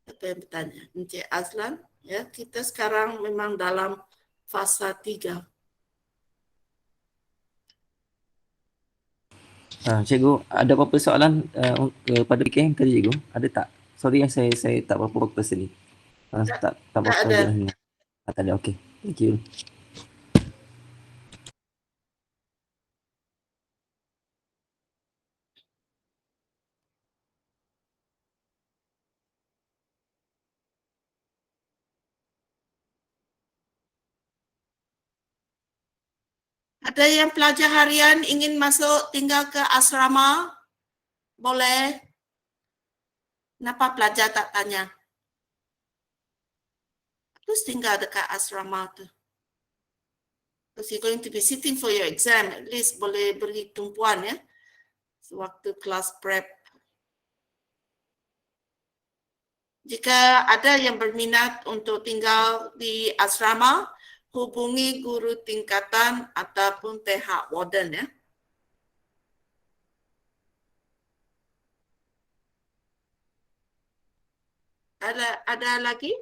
Apa yang bertanya? Encik Azlan, ya, kita sekarang memang dalam fasa 3. Cikgu, ada apa-apa soalan kepada PKM tadi, Cikgu? Ada tak? Sorry yang saya tak berapa fokus tadi. Tak berapa ada. jelas. Tak ada, okey. Thank you. Ada yang pelajar harian ingin masuk tinggal ke asrama? Boleh. Kenapa pelajar tak tanya? Terus tinggal dekat asrama tu. Because you're going to be sitting for your exam, at least boleh beri tumpuan, ya. Sewaktu kelas prep. Jika ada yang berminat untuk tinggal di asrama, hubungi guru tingkatan ataupun pihak warden, ya. Ada lagi?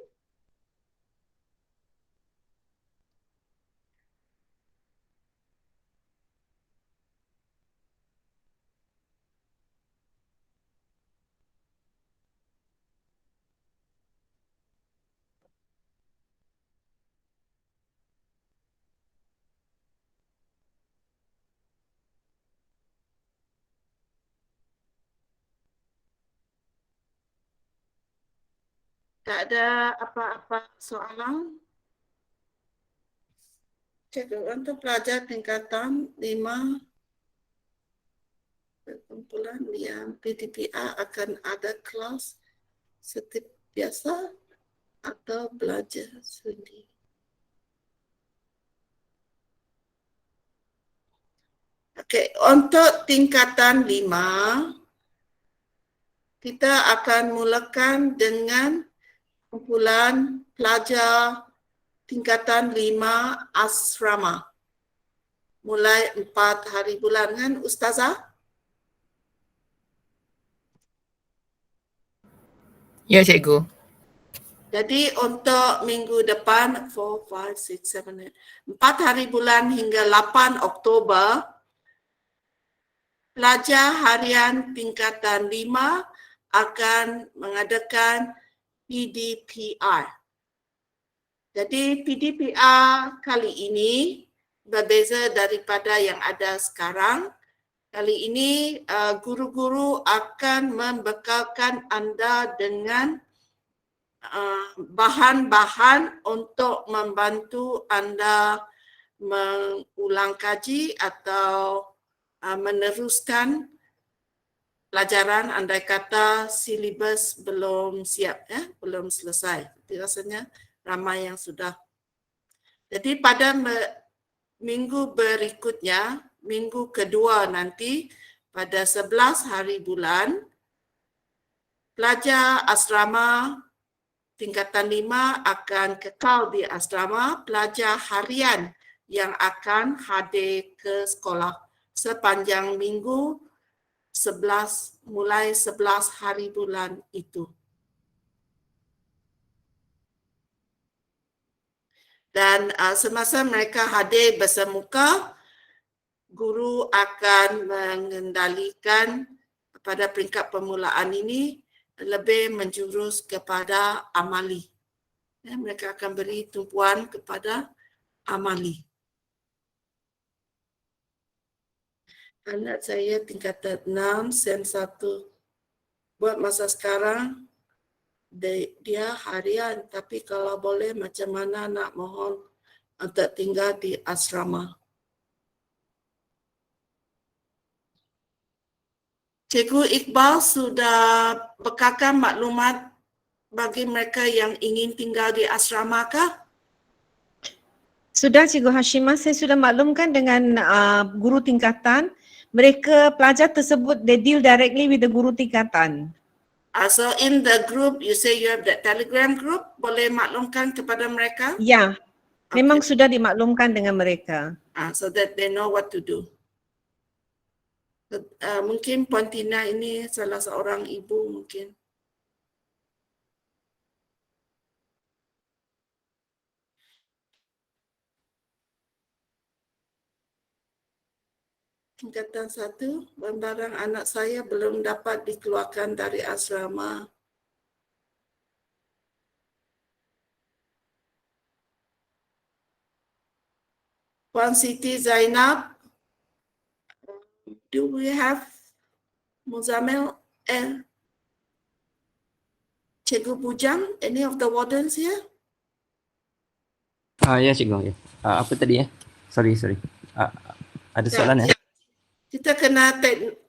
Tak ada apa-apa soalan? Cikgu, untuk pelajar tingkatan 5, perkumpulan yang PDPR akan ada kelas seperti biasa atau belajar sendiri? Okey, untuk tingkatan 5, kita akan mulakan dengan kumpulan pelajar tingkatan 5 asrama. Mulai 4 hari bulan, kan Ustazah? Ya, cikgu. Jadi untuk minggu depan 4, 5, 6, 7, 8, 4 hari bulan hingga 8 Oktober, pelajar harian tingkatan 5 akan mengadakan PDPR. Jadi PDPR kali ini berbeza daripada yang ada sekarang. Kali ini guru-guru akan membekalkan anda dengan bahan-bahan untuk membantu anda mengulang kaji atau meneruskan pelajaran andai kata silibus belum siap, ya, belum selesai. Jadi rasanya ramai yang sudah. Jadi pada minggu berikutnya, minggu kedua nanti pada 11 hari bulan, Pelajar asrama tingkatan 5 akan kekal di asrama. Pelajar harian yang akan hadir ke sekolah sepanjang minggu 11 mulai 11 hari bulan itu. Dan semasa mereka hadir bersemuka, guru akan mengendalikan pada peringkat permulaan ini lebih menjurus kepada amali. Mereka akan beri tumpuan kepada amali. Anak saya tingkatan 6, sen 1. Buat masa sekarang, dia harian. Tapi kalau boleh, macam mana nak mohon untuk tinggal di asrama. Cikgu Iqbal sudah bekalkan maklumat bagi mereka yang ingin tinggal di asrama kah? Sudah Cikgu Hashimah, saya sudah maklumkan dengan guru tingkatan. Mereka pelajar tersebut, they deal directly with the guru tingkatan. So in the group, you say you have that Telegram group, boleh maklumkan kepada mereka? Ya, memang Okay. sudah dimaklumkan dengan mereka. So that they know what to do. Mungkin Puan Tina ini salah seorang ibu mungkin. Tingkatan 1, barang anak saya belum dapat dikeluarkan dari asrama. Puan Siti Zainab, do we have Muzamil and Cikgu Bujang, any of the wardens here? Ya cikgu. Ya. Apa tadi ya? Sorry. Ada soalan ya? Kita kena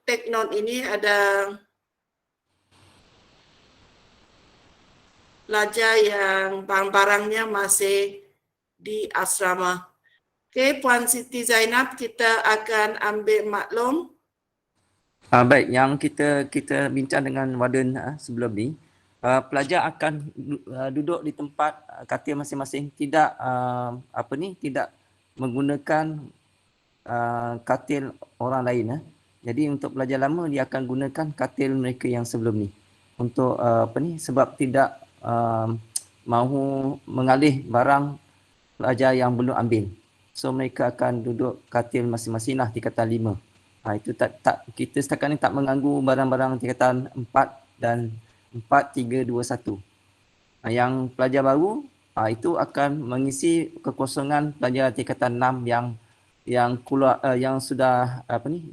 take note ini ada pelajar yang barang-barangnya masih di asrama. Okey, Puan Siti Zainab, kita akan ambil maklum. Baik, yang kita bincang dengan warden sebelum ni, pelajar akan duduk di tempat katil masing-masing, tidak tidak menggunakan katil orang lain. Jadi untuk pelajar lama dia akan gunakan katil mereka yang sebelum ni. Untuk sebab tidak mahu mengalih barang pelajar yang belum ambil. So mereka akan duduk katil masing-masing lah tingkatan 5. Itu kita setakat ni tak mengganggu barang-barang tingkatan 4 dan 4, 3, 2, 1. Yang pelajar baru itu akan mengisi kekosongan pelajar tingkatan 6 yang keluar yang sudah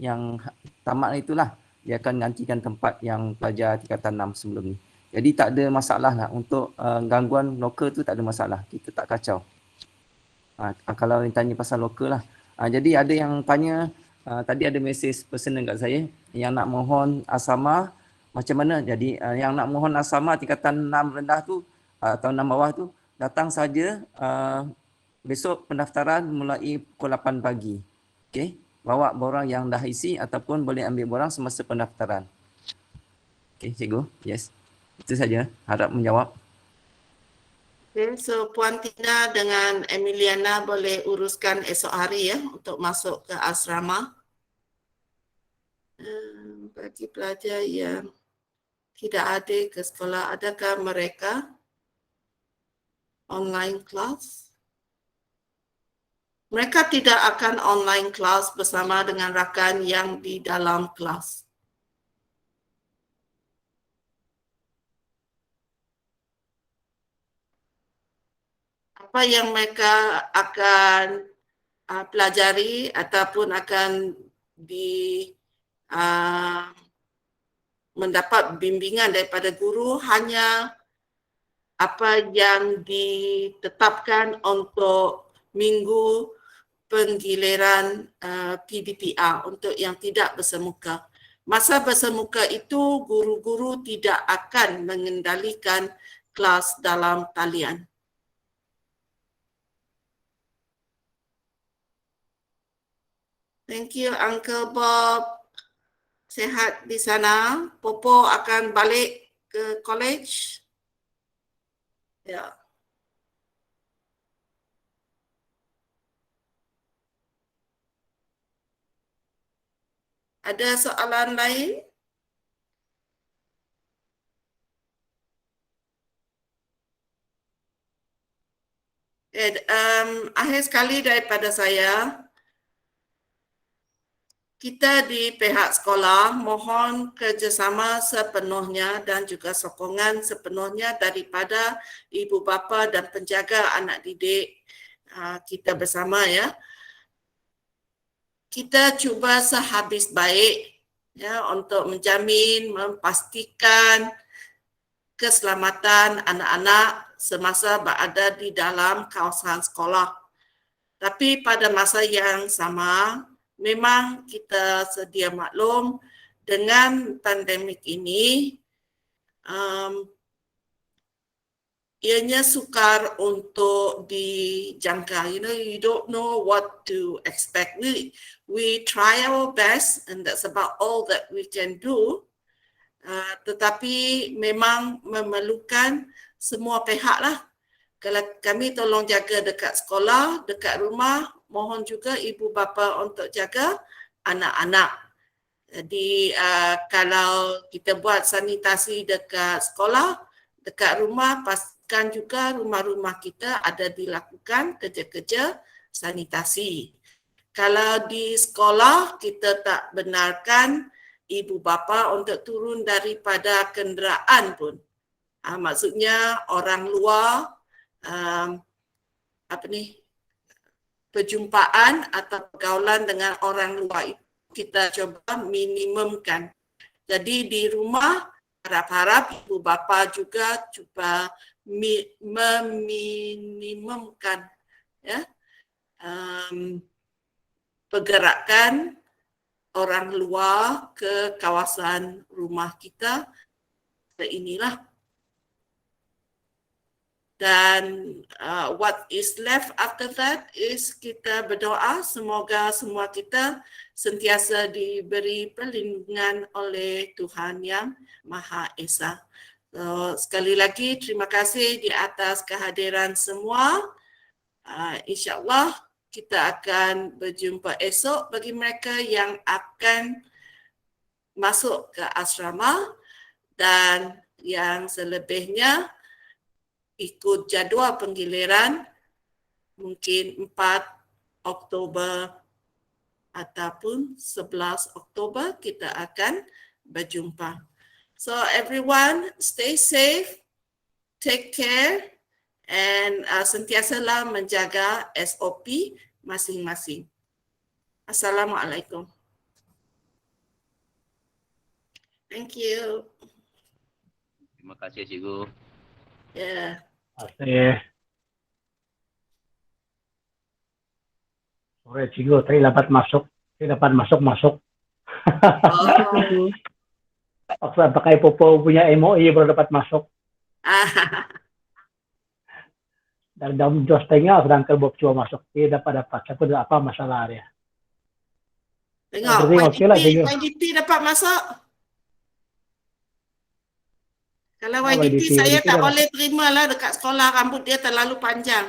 yang tamat itulah. Dia akan gantikan tempat yang pelajar tingkatan 6 sebelum ni. Jadi tak ada masalah lah untuk gangguan lokal tu, tak ada masalah. Kita tak kacau. Kalau yang tanya pasal lokal lah. Jadi ada yang tanya, tadi ada mesej personal kat saya yang nak mohon asrama macam mana. Jadi yang nak mohon asrama tingkatan 6 rendah tu atau 6 bawah tu, datang saja besok pendaftaran mulai pukul 8 pagi. Okey, bawa borang yang dah isi ataupun boleh ambil borang semasa pendaftaran. Okey, cikgu. Yes. Itu saja, harap menjawab. Okay, so Puan Tina dengan Emiliana boleh uruskan esok hari ya untuk masuk ke asrama. Bagi pelajar yang tidak ada ke sekolah, adakah mereka online class? Mereka tidak akan online class bersama dengan rakan yang di dalam kelas. Apa yang mereka akan pelajari ataupun akan mendapat bimbingan daripada guru hanya apa yang ditetapkan untuk minggu penggiliran PDPR untuk yang tidak bersemuka. Masa bersemuka itu guru-guru tidak akan mengendalikan kelas dalam talian. Thank you Uncle Bob. Sehat di sana. Popo akan balik ke college? Ya. Ada soalan lain? Akhir sekali daripada saya, kita di pihak sekolah mohon kerjasama sepenuhnya dan juga sokongan sepenuhnya daripada ibu bapa dan penjaga anak didik kita bersama ya. Kita cuba sehabis baik ya untuk menjamin, memastikan keselamatan anak-anak semasa berada di dalam kawasan sekolah. Tapi pada masa yang sama, memang kita sedia maklum dengan pandemik ini, ianya sukar untuk dijangka. You don't know what to expect. We try our best and that's about all that we can do. Tetapi memang memerlukan semua pihak lah. Kalau kami tolong jaga dekat sekolah, dekat rumah, mohon juga ibu bapa untuk jaga anak-anak. Jadi kalau kita buat sanitasi dekat sekolah, dekat rumah, pastikan juga rumah-rumah kita ada dilakukan kerja-kerja sanitasi. Kalau di sekolah, kita tak benarkan ibu bapa untuk turun daripada kenderaan pun. Maksudnya orang luar, perjumpaan atau pergaulan dengan orang luar itu kita coba minimumkan. Jadi di rumah harap-harap ibu bapa juga cuba meminimumkan ya, pergerakan orang luar ke kawasan rumah kita. Inilah. Dan what is left after that is kita berdoa semoga semua kita sentiasa diberi perlindungan oleh Tuhan Yang Maha Esa. So, sekali lagi terima kasih di atas kehadiran semua. InsyaAllah kita akan berjumpa esok bagi mereka yang akan masuk ke asrama dan yang selebihnya ikut jadual penggiliran mungkin 4 Oktober ataupun 11 Oktober kita akan berjumpa. So everyone stay safe, take care and sentiasalah menjaga SOP masing-masing. Assalamualaikum. Thank you. Terima kasih Cikgu. Yeah. Terima kasih. Sore Cikgu, tadi dapat masuk. Saya dapat masuk. Oh. Waktu pakai Popo punya MOI baru dapat masuk. Dari jam 2:30 sedangkan Bob coba masuk. Dia dapat. Saya pun apa masalah dia. Tengok, Okey lah, Cikgu. YDT dapat masuk. Kalau Ah, YDT YDT saya tak dah boleh terima lah dekat sekolah, rambut dia terlalu panjang.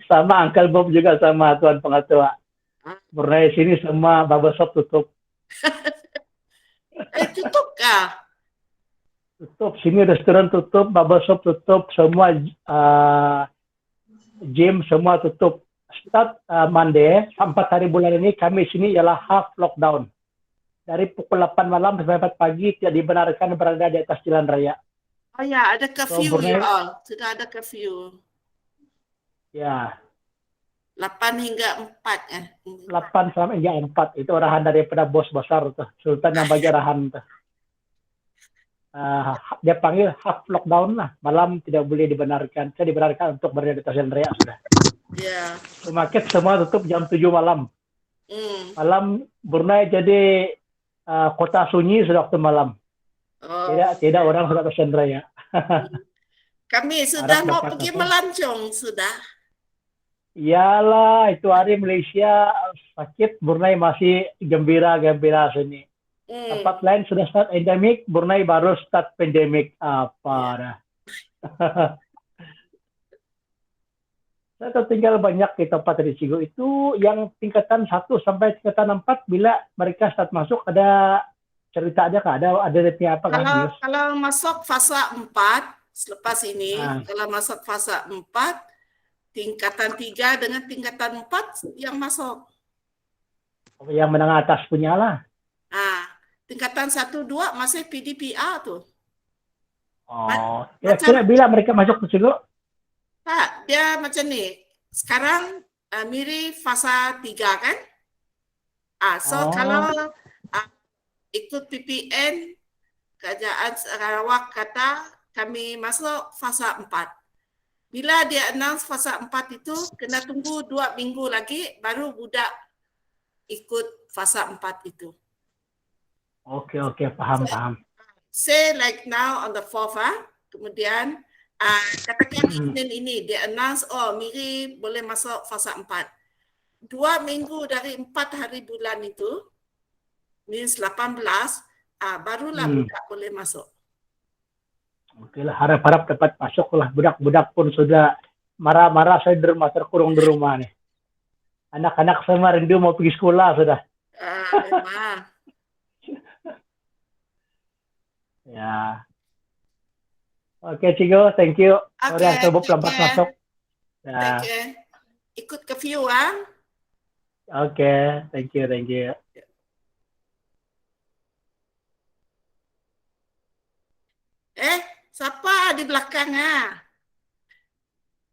Sama Uncle Bob juga sama Tuan Pengatua. Brunei sini semua barbershop tutup. Tutup kah? Tutup. Sini restoran tutup, barbershop tutup, semua gym semua tutup. Start Monday, 4 hari bulan ini kami sini ialah half lockdown. Dari pukul 8 malam sampai 4 pagi tidak dibenarkan berada di atas jalan raya. Oh ya, ada curfew So, ya Brunei- all. Sudah ada curfew. Ya, 8 hingga 4 kan? 8 sampai hingga 4 itu arahan daripada bos besar tuh, Sultan yang bagi arahan tuh. Dia panggil half lockdown lah, malam tidak boleh dibenarkan. Saya dibenarkan untuk berada di atas jalan raya sudah. Ya. Supermarket semua tutup jam 7 malam. Malam Brunei jadi kota sunyi sudah waktu malam. Oh. Tidak orang sudah atas jalan raya. Kami sudah Harap mau dapat pergi apa? melancong sudah. Iyalah, itu hari Malaysia sakit, Brunei masih gembira sini. Tempat lain sudah start endemik, Brunei baru start pandemik. Apa dah. Saya tertinggal banyak di tempat di Cigo itu yang tingkatan 1 sampai tingkatan 4 bila mereka start masuk ada cerita aja kah? Ada retnya apa kan? Kalau masuk fasa 4 selepas ini, Ah. kalau masuk fasa 4, tingkatan 3 dengan tingkatan 4 yang masuk. Yang menengah atas punya lah. Tingkatan 1, 2 masih PDPR tuh. Oh, kira-kira bila mereka masuk ke Cigo? Dia macam ni. Sekarang Miri fasa 3 kan? Kalau ikut PPN, Kerajaan Sarawak kata kami masuk fasa 4. Bila dia announce fasa 4 itu, kena tunggu 2 minggu lagi baru budak ikut fasa 4 itu. Oke, paham. Say like now on the 4th, kemudian katakan Senin ini dia announce, Miri boleh masuk fasa 4. 2 minggu dari 4 hari bulan itu, means 18, barulah budak boleh masuk. Oke lah, harap-harap dapat masuk lah. Budak-budak pun sudah marah-marah saya di rumah, terkurung di rumah nih. Anak-anak semua rindu mau pergi sekolah sudah. Memang. Ya. Oke, Cigo, thank you. Sorry, Okay, aku lambat masuk. Ya. Thank you. Ikut ke view, Oke, thank you. Siapa di belakang?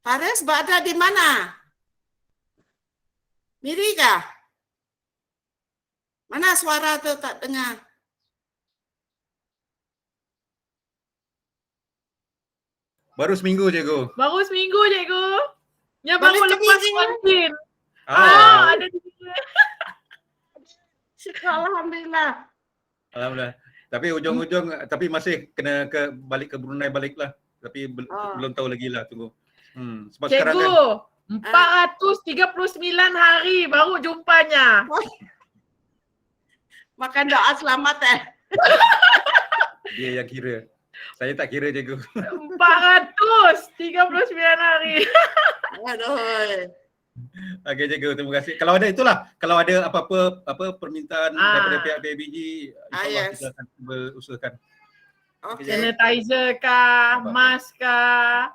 Faris berada di mana? Miri kah? Mana suara tu tak dengar? Baru seminggu, Cikgu. Yang Boleh baru lepas pergi, vaksin. Ada di sini. Syukur Alhamdulillah. Alhamdulillah. Tapi tapi masih kena balik ke Brunei balik lah. Tapi belum tahu lagi lah, tunggu. Sebab sekarang kan 439 hari baru jumpanya. Makan doa selamat dia yang kira. Saya tak kira, Cikgu. 439 hari. Aduh. Okey, Cikgu, terima kasih. Kalau ada kalau ada apa-apa permintaan daripada pihak PABG, insya-Allah kita akan cuba usahakan. Okay. Sanitizer kah, mask kah?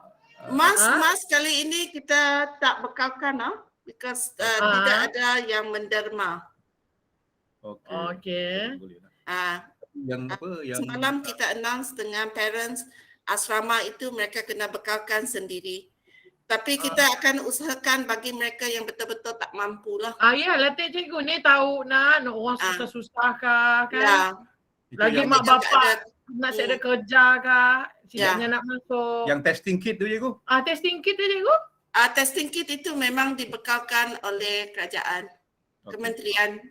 Mas kali ini kita tak bekalkan because tidak ada yang menderma. Okey. Yang semalam kita announce dengan parents asrama itu mereka kena bekalkan sendiri. Tapi kita akan usahakan bagi mereka yang betul-betul tak mampu lah. Ya, latih cikgu ni tahu nak orang susah-susah kah kan? Ya. Lagi mak bapak nak ada kerja kah? Sidaknya nak masuk. Yang testing kit tu, Cikgu? Testing kit tu, Cikgu? Testing kit itu memang dibekalkan oleh kerajaan, kementerian.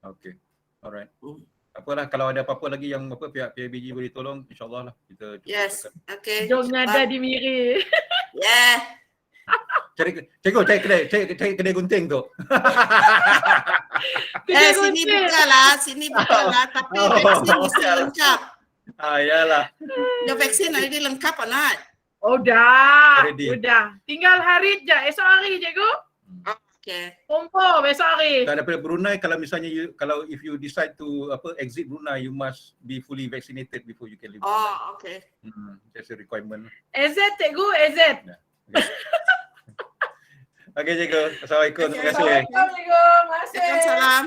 Okey. Alright. Apalah, kalau ada apa-apa lagi yang pihak PABG boleh tolong, insya-Allah lah kita cuba. Yes. Okey. Jom ada di Miri. Yeah. Cikgu, cari kedai gunting tu. Sini buka lah. Tapi vaksin mesti lengkap. Yalah. Your vaksin already lengkap or not? Udah. Ready. Udah. Tinggal hari je, esok hari, Cikgu. Okay. Kumpul besok hari. Dan daripada Brunei, kalau misalnya if you decide to exit Brunei, you must be fully vaccinated before you can leave Brunei. Okay. That's a requirement. AZ, Cikgu, AZ. Okey, Cikgu. Assalamualaikum. Terima kasih. Assalamualaikum, Cikgu. Terima kasih. Waalaikumsalam.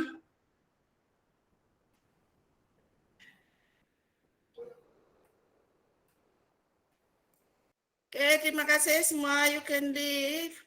Okay, terima kasih semua. You can leave.